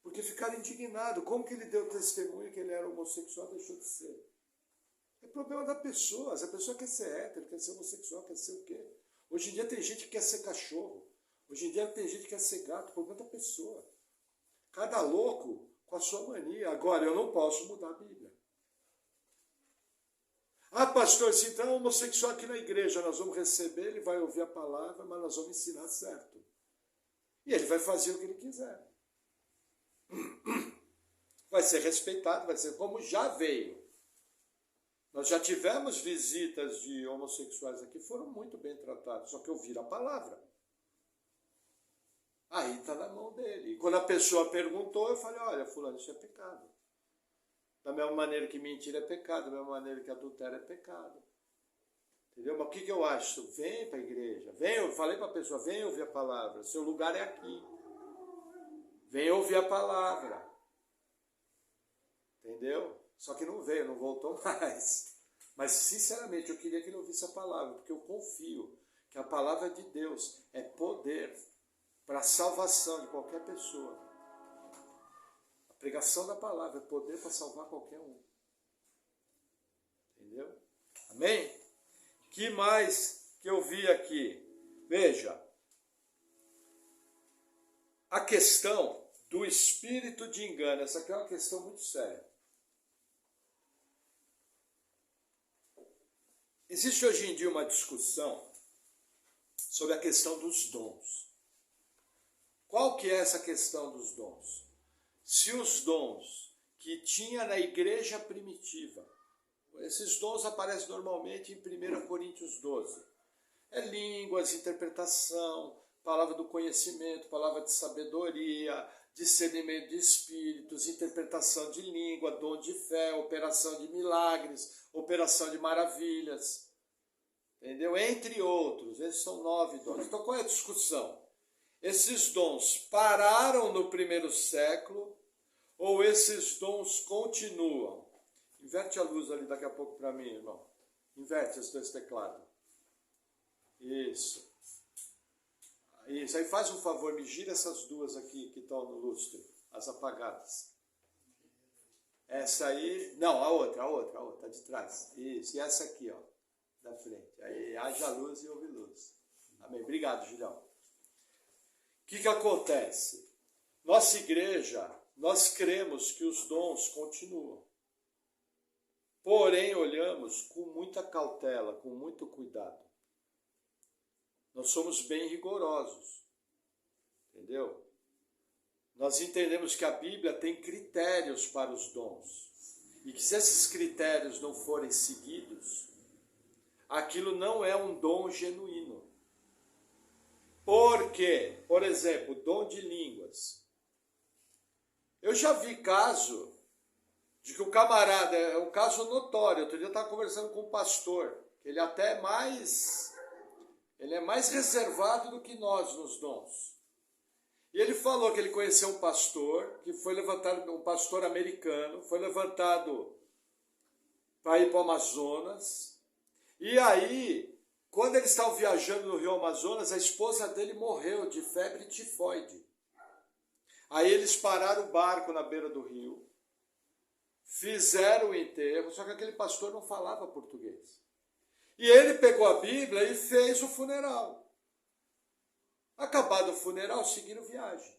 Porque ficaram indignados. Como que ele deu testemunho que ele era homossexual e deixou de ser? É problema da pessoa. Se a pessoa quer ser hétero, quer ser homossexual, quer ser o quê? Hoje em dia tem gente que quer ser cachorro. Hoje em dia tem gente que quer ser gato. É problema da pessoa. Cada louco com a sua mania. Agora, eu não posso mudar a Bíblia. Ah, pastor, se então é homossexual aqui na igreja, nós vamos receber, ele vai ouvir a palavra, mas nós vamos ensinar certo. E ele vai fazer o que ele quiser. Vai ser respeitado, vai ser como já veio. Nós já tivemos visitas de homossexuais aqui, foram muito bem tratados, só que ouviram a palavra. Aí está na mão dele. E quando a pessoa perguntou, eu falei, olha, fulano, isso é pecado. Da mesma maneira que mentira é pecado, da mesma maneira que adultério é pecado. Entendeu? Mas o que eu acho? Vem para a igreja. Vem, eu falei para a pessoa, vem ouvir a palavra. Seu lugar é aqui. Vem ouvir a palavra. Entendeu? Só que não veio, não voltou mais. Mas, sinceramente, eu queria que ele ouvisse a palavra, porque eu confio que a palavra de Deus é poder para a salvação de qualquer pessoa. A pregação da palavra é poder para salvar qualquer um. Entendeu? Amém? Que mais que eu vi aqui? Veja, a questão do espírito de engano, essa aqui é uma questão muito séria. Existe hoje em dia uma discussão sobre a questão dos dons. Qual que é essa questão dos dons? Se os dons que tinha na igreja primitiva, esses dons aparecem normalmente em 1 Coríntios 12. É línguas, interpretação, palavra do conhecimento, palavra de sabedoria, discernimento de espíritos, interpretação de língua, dom de fé, operação de milagres, operação de maravilhas. Entendeu? Entre outros, esses são 9 dons. Então qual é a discussão? Esses dons pararam no primeiro século ou esses dons continuam? Inverte a luz ali daqui a pouco para mim, irmão. Inverte esses dois teclados. Isso. Isso. Aí faz um favor, me gira essas duas aqui que estão no lustre, as apagadas. Essa aí, não, a outra, de trás. Isso, e essa aqui, ó, da frente. Aí haja luz e ouve luz. Amém. Obrigado, Julião. O que acontece? Nossa igreja, nós cremos que os dons continuam. Porém, olhamos com muita cautela, com muito cuidado. Nós somos bem rigorosos. Entendeu? Nós entendemos que a Bíblia tem critérios para os dons. E que se esses critérios não forem seguidos, aquilo não é um dom genuíno. Por quê? Por exemplo, dom de línguas. Eu já vi caso de que o camarada, é um caso notório, outro dia eu estava conversando com um pastor, que ele até é mais reservado do que nós nos dons. E ele falou que ele conheceu um pastor, que foi levantado, um pastor americano, foi levantado para ir para o Amazonas, e aí, quando eles estavam viajando no Rio Amazonas, a esposa dele morreu de febre tifoide. Aí eles pararam o barco na beira do rio, fizeram o enterro, só que aquele pastor não falava português. E ele pegou a Bíblia e fez o funeral. Acabado o funeral, seguiram viagem.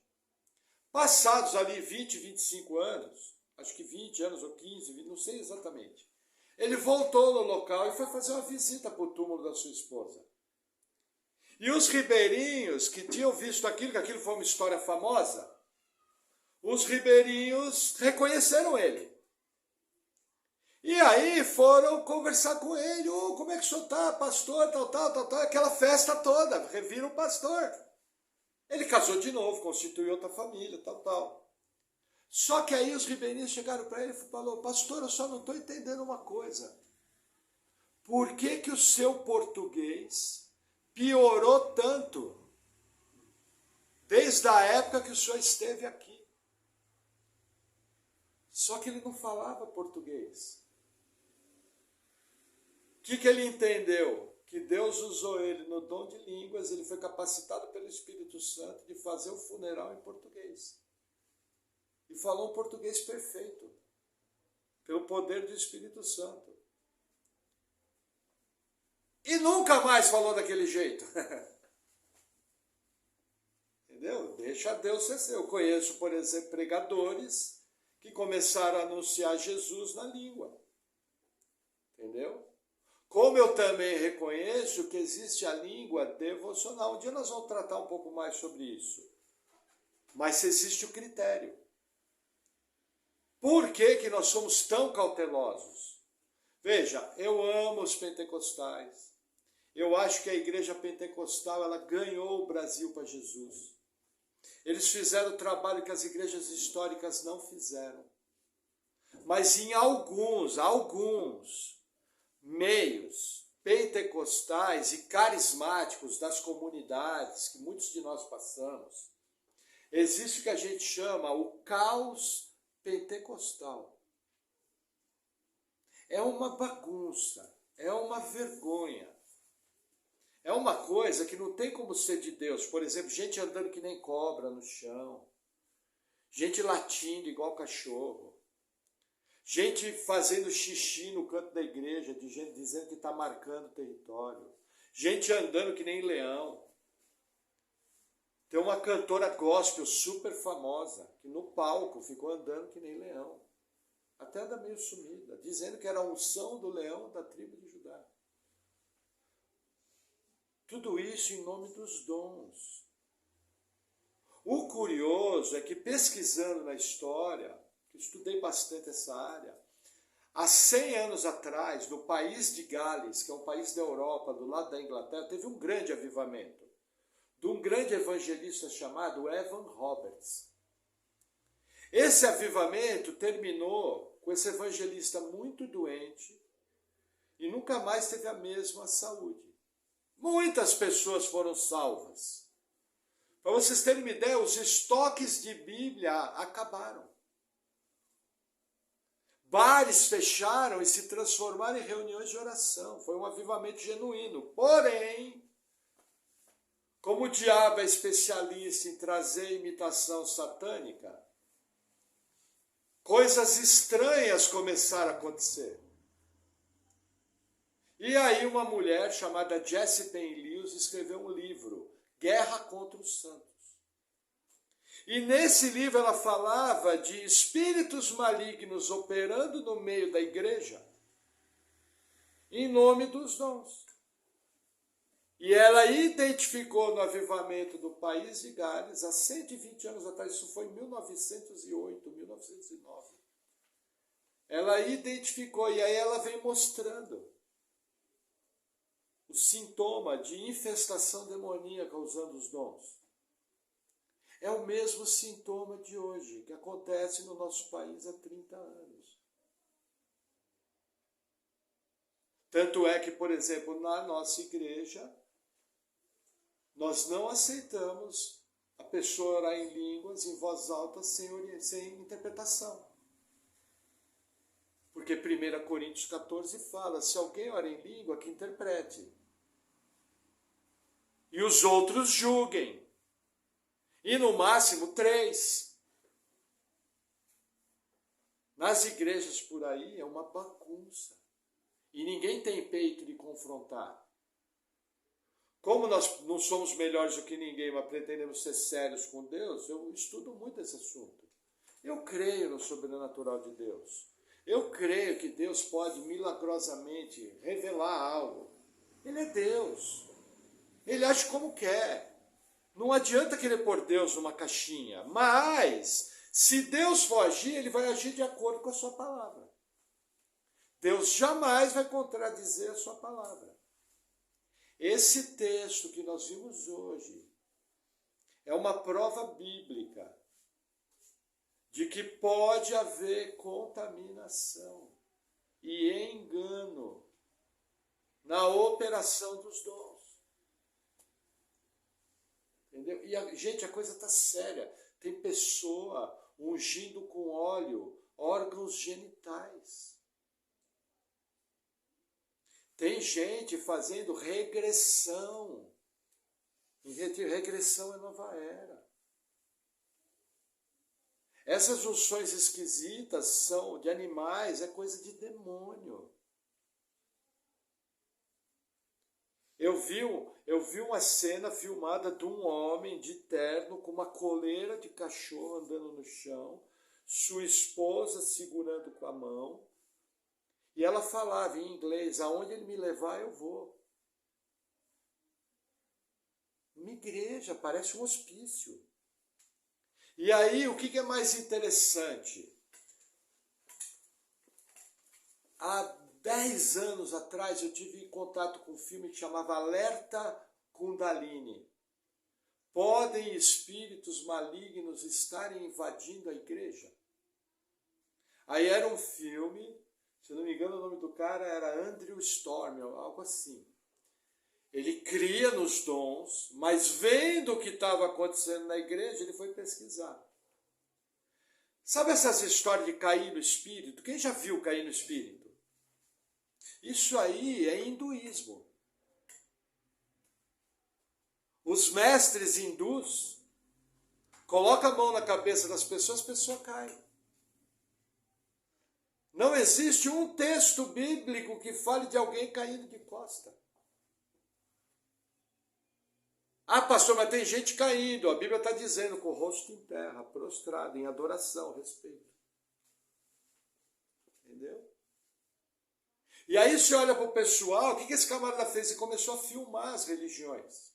Passados ali 20, 25 anos, acho que 20 anos ou 15, 20, não sei exatamente, ele voltou no local e foi fazer uma visita para o túmulo da sua esposa. E os ribeirinhos que tinham visto aquilo, que aquilo foi uma história famosa, os ribeirinhos reconheceram ele. E aí foram conversar com ele, como é que o senhor está, pastor, tal, aquela festa toda, reviram o pastor. Ele casou de novo, constituiu outra família, tal. Só que aí os ribeirinhos chegaram para ele e falaram, pastor, eu só não estou entendendo uma coisa. Por que o seu português piorou tanto desde a época que o senhor esteve aqui? Só que ele não falava português. O que ele entendeu? Que Deus usou ele no dom de línguas, ele foi capacitado pelo Espírito Santo de fazer o funeral em português. E falou um português perfeito, pelo poder do Espírito Santo. E nunca mais falou daquele jeito. Entendeu? Deixa Deus ser seu. Eu conheço, por exemplo, pregadores que começaram a anunciar Jesus na língua. Entendeu? Como eu também reconheço que existe a língua devocional. Um dia nós vamos tratar um pouco mais sobre isso. Mas existe o critério. Por que que nós somos tão cautelosos? Veja, eu amo os pentecostais. Eu acho que a igreja pentecostal ela ganhou o Brasil para Jesus. Eles fizeram o trabalho que as igrejas históricas não fizeram. Mas em alguns meios pentecostais e carismáticos das comunidades que muitos de nós passamos, existe o que a gente chama o caos pentecostal. É uma bagunça, é uma vergonha. É uma coisa que não tem como ser de Deus. Por exemplo, gente andando que nem cobra no chão. Gente latindo igual cachorro. Gente fazendo xixi no canto da igreja, de gente dizendo que está marcando território. Gente andando que nem leão. Tem uma cantora gospel super famosa, que no palco ficou andando que nem leão. Até anda meio sumida, dizendo que era a unção do leão da tribo de Judá. Tudo isso em nome dos dons. O curioso é que pesquisando na história, que estudei bastante essa área, há 100 anos atrás, no país de Gales, que é um país da Europa, do lado da Inglaterra, teve um grande avivamento, de um grande evangelista chamado Evan Roberts. Esse avivamento terminou com esse evangelista muito doente e nunca mais teve a mesma saúde. Muitas pessoas foram salvas. Para vocês terem uma ideia, os estoques de Bíblia acabaram. Bares fecharam e se transformaram em reuniões de oração. Foi um avivamento genuíno. Porém, como o diabo é especialista em trazer imitação satânica, coisas estranhas começaram a acontecer. E aí uma mulher chamada Jessie Payne Lewis escreveu um livro, Guerra contra os Santos. E nesse livro ela falava de espíritos malignos operando no meio da igreja, em nome dos dons. E ela identificou no avivamento do país de Gales, há 120 anos atrás, isso foi em 1908, 1909. Ela identificou, e aí ela vem mostrando o sintoma de infestação demoníaca usando os dons. É o mesmo sintoma de hoje, que acontece no nosso país há 30 anos. Tanto é que, por exemplo, na nossa igreja, nós não aceitamos a pessoa orar em línguas, em voz alta, sem interpretação. Porque 1 Coríntios 14 fala, se alguém ora em língua, que interprete. E os outros julguem. E no máximo 3. Nas igrejas por aí é uma bagunça. E ninguém tem peito de confrontar. Como nós não somos melhores do que ninguém, mas pretendemos ser sérios com Deus, eu estudo muito esse assunto. Eu creio no sobrenatural de Deus. Eu creio que Deus pode milagrosamente revelar algo. Ele é Deus. Ele age como quer. Não adianta querer pôr Deus numa caixinha. Mas, se Deus for agir, ele vai agir de acordo com a sua palavra. Deus jamais vai contradizer a sua palavra. Esse texto que nós vimos hoje é uma prova bíblica de que pode haver contaminação e engano na operação dos dons. Entendeu? E, gente, a coisa está séria. Tem pessoa ungindo com óleo órgãos genitais. Tem gente fazendo regressão. E regressão é nova era. Essas unções esquisitas são de animais, é coisa de demônio. Eu vi uma cena filmada de um homem de terno com uma coleira de cachorro andando no chão, sua esposa segurando com a mão, e ela falava em inglês: aonde ele me levar, eu vou. Uma igreja, parece um hospício. E aí, o que é mais interessante? Há 10 anos atrás eu tive contato com um filme que chamava Alerta Kundalini. Podem espíritos malignos estarem invadindo a igreja? Aí era um filme, se não me engano o nome do cara era Andrew Storm, algo assim. Ele cria nos dons, mas vendo o que estava acontecendo na igreja, ele foi pesquisar. Sabe essas histórias de cair no espírito? Quem já viu cair no espírito? Isso aí é hinduísmo. Os mestres hindus colocam a mão na cabeça das pessoas, a pessoa cai. Não existe um texto bíblico que fale de alguém caindo de costa. Ah, pastor, mas tem gente caindo. A Bíblia está dizendo com o rosto em terra, prostrado, em adoração, respeito. Entendeu? E aí você olha para o pessoal, o que esse camarada fez? Ele começou a filmar as religiões.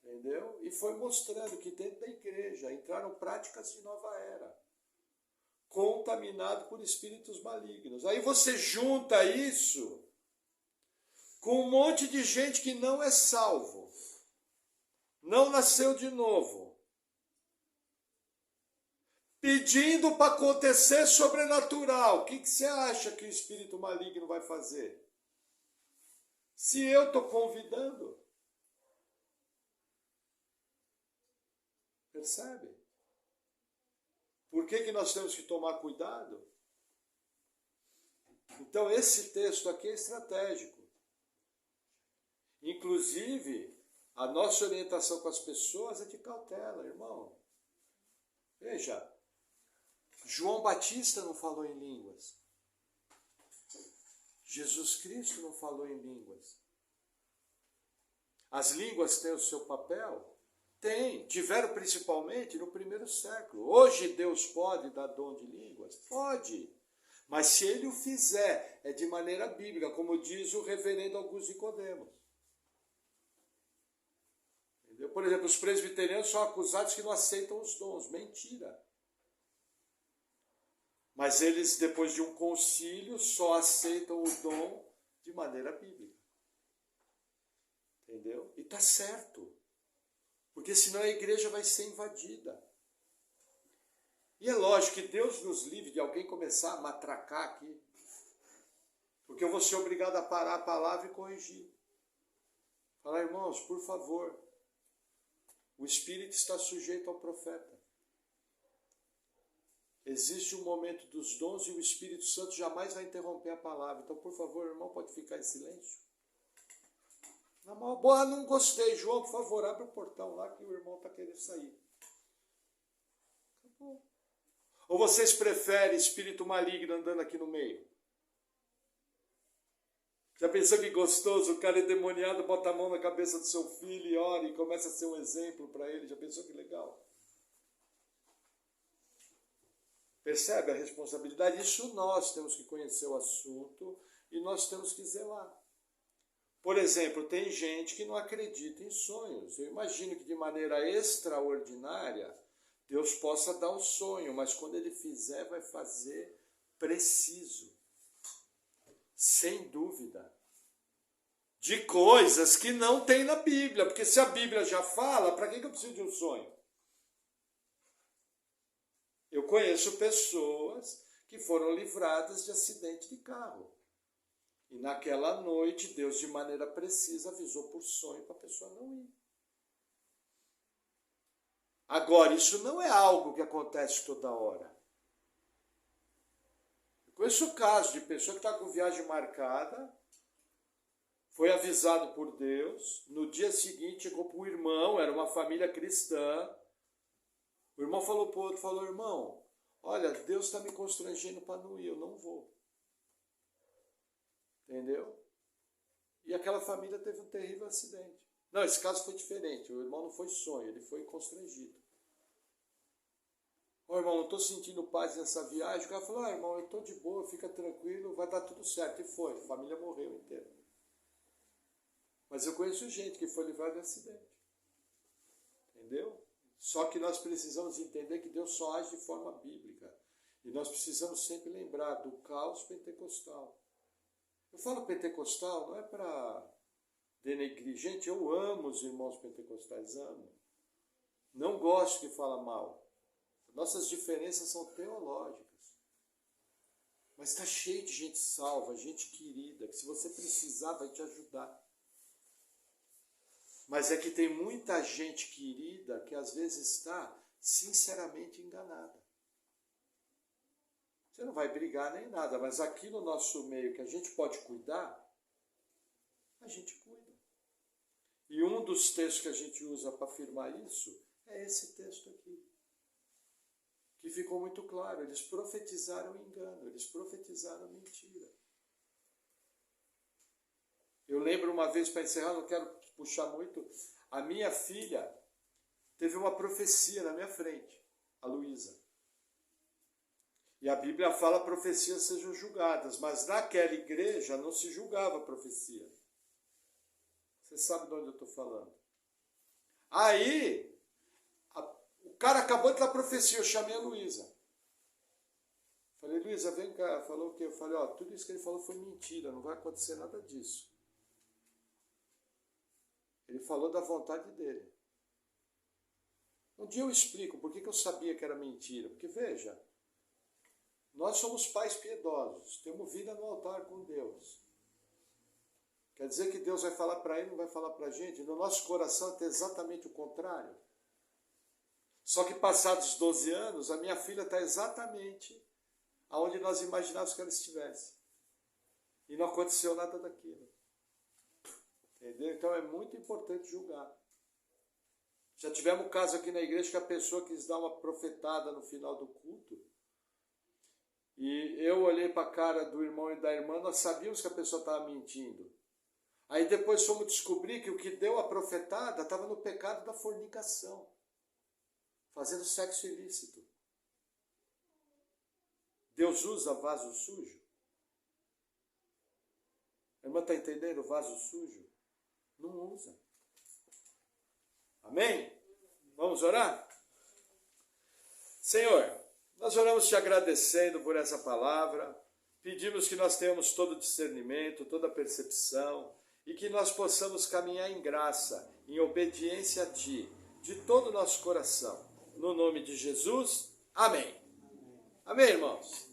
Entendeu? E foi mostrando que dentro da igreja entraram práticas de nova era, contaminado por espíritos malignos. Aí você junta isso com um monte de gente que não é salvo, não nasceu de novo, pedindo para acontecer sobrenatural. O que você acha que o espírito maligno vai fazer? Se eu estou convidando, percebe? Por que nós temos que tomar cuidado? Então esse texto aqui é estratégico. Inclusive, a nossa orientação com as pessoas é de cautela, irmão. Veja, João Batista não falou em línguas. Jesus Cristo não falou em línguas. As línguas têm o seu papel? Tem. Tiveram principalmente no primeiro século. Hoje Deus pode dar dom de línguas? Pode. Mas se ele o fizer, é de maneira bíblica, como diz o reverendo Augusto Nicodemos. Por exemplo, os presbiterianos são acusados que não aceitam os dons. Mentira. Mas eles, depois de um concílio, só aceitam o dom de maneira bíblica. Entendeu? E está certo. Porque senão a igreja vai ser invadida. E é lógico que Deus nos livre de alguém começar a matracar aqui. Porque eu vou ser obrigado a parar a palavra e corrigir. Falar, irmãos, por favor, o Espírito está sujeito ao profeta. Existe um momento dos dons e o Espírito Santo jamais vai interromper a palavra. Então, por favor, irmão, pode ficar em silêncio? Na maior boa, não gostei. João, por favor, abre o portão lá que o irmão está querendo sair. Acabou. Ou vocês preferem espírito maligno andando aqui no meio? Já pensou que gostoso? O cara endemoniado bota a mão na cabeça do seu filho e ora e começa a ser um exemplo para ele. Já pensou que legal? Percebe a responsabilidade? Isso nós temos que conhecer o assunto e nós temos que zelar. Por exemplo, tem gente que não acredita em sonhos. Eu imagino que de maneira extraordinária Deus possa dar um sonho, mas quando ele fizer, vai fazer preciso. Sem dúvida, de coisas que não tem na Bíblia, porque se a Bíblia já fala, para que eu preciso de um sonho? Eu conheço pessoas que foram livradas de acidente de carro, e naquela noite Deus de maneira precisa avisou por sonho para a pessoa não ir. Agora, isso não é algo que acontece toda hora. Conheço o caso de pessoa que está com viagem marcada, foi avisado por Deus, no dia seguinte chegou para o irmão, era uma família cristã, o irmão falou para o outro, falou, irmão, olha, Deus está me constrangendo para não ir, eu não vou. Entendeu? E aquela família teve um terrível acidente. Não, esse caso foi diferente. O irmão não foi sonho, ele foi constrangido. Ô irmão, não estou sentindo paz nessa viagem. O cara falou, irmão, eu estou de boa, fica tranquilo, vai dar tudo certo. E foi, a família morreu inteira. Mas eu conheço gente que foi livrada de acidente. Entendeu? Só que nós precisamos entender que Deus só age de forma bíblica. E nós precisamos sempre lembrar do caos pentecostal. Eu falo pentecostal não é para denegrir. Gente, eu amo os irmãos pentecostais, amo. Não gosto de falar mal. Nossas diferenças são teológicas. Mas está cheio de gente salva, gente querida, que se você precisar vai te ajudar. Mas é que tem muita gente querida que às vezes está sinceramente enganada. Você não vai brigar nem nada, mas aqui no nosso meio que a gente pode cuidar, a gente cuida. E um dos textos que a gente usa para afirmar isso é esse texto aqui. Que ficou muito claro, eles profetizaram engano, eles profetizaram mentira. Eu lembro uma vez, para encerrar, não quero puxar muito, a minha filha teve uma profecia na minha frente, a Luísa. E a Bíblia fala profecias sejam julgadas, mas naquela igreja não se julgava a profecia. Você sabe de onde eu estou falando. Aí, o cara acabou de dar profecia, eu chamei a Luísa. Falei, Luísa, vem cá. Falou o quê? Eu falei, tudo isso que ele falou foi mentira, não vai acontecer nada disso. Ele falou da vontade dele. Um dia eu explico por que eu sabia que era mentira. Porque, veja, nós somos pais piedosos, temos vida no altar com Deus. Quer dizer que Deus vai falar para ele, não vai falar para a gente? No nosso coração é exatamente o contrário. Só que passados 12 anos, a minha filha está exatamente aonde nós imaginávamos que ela estivesse. E não aconteceu nada daquilo. Entendeu? Então é muito importante julgar. Já tivemos um caso aqui na igreja que a pessoa quis dar uma profetada no final do culto. E eu olhei para a cara do irmão e da irmã, nós sabíamos que a pessoa estava mentindo. Aí depois fomos descobrir que o que deu a profetada estava no pecado da fornicação. Fazendo sexo ilícito. Deus usa vaso sujo? A irmã está entendendo? Vaso sujo? Não usa. Amém? Vamos orar? Senhor, nós oramos te agradecendo por essa palavra. Pedimos que nós tenhamos todo discernimento, toda percepção e que nós possamos caminhar em graça, em obediência a Ti, de todo o nosso coração. No nome de Jesus, amém. Amém, irmãos?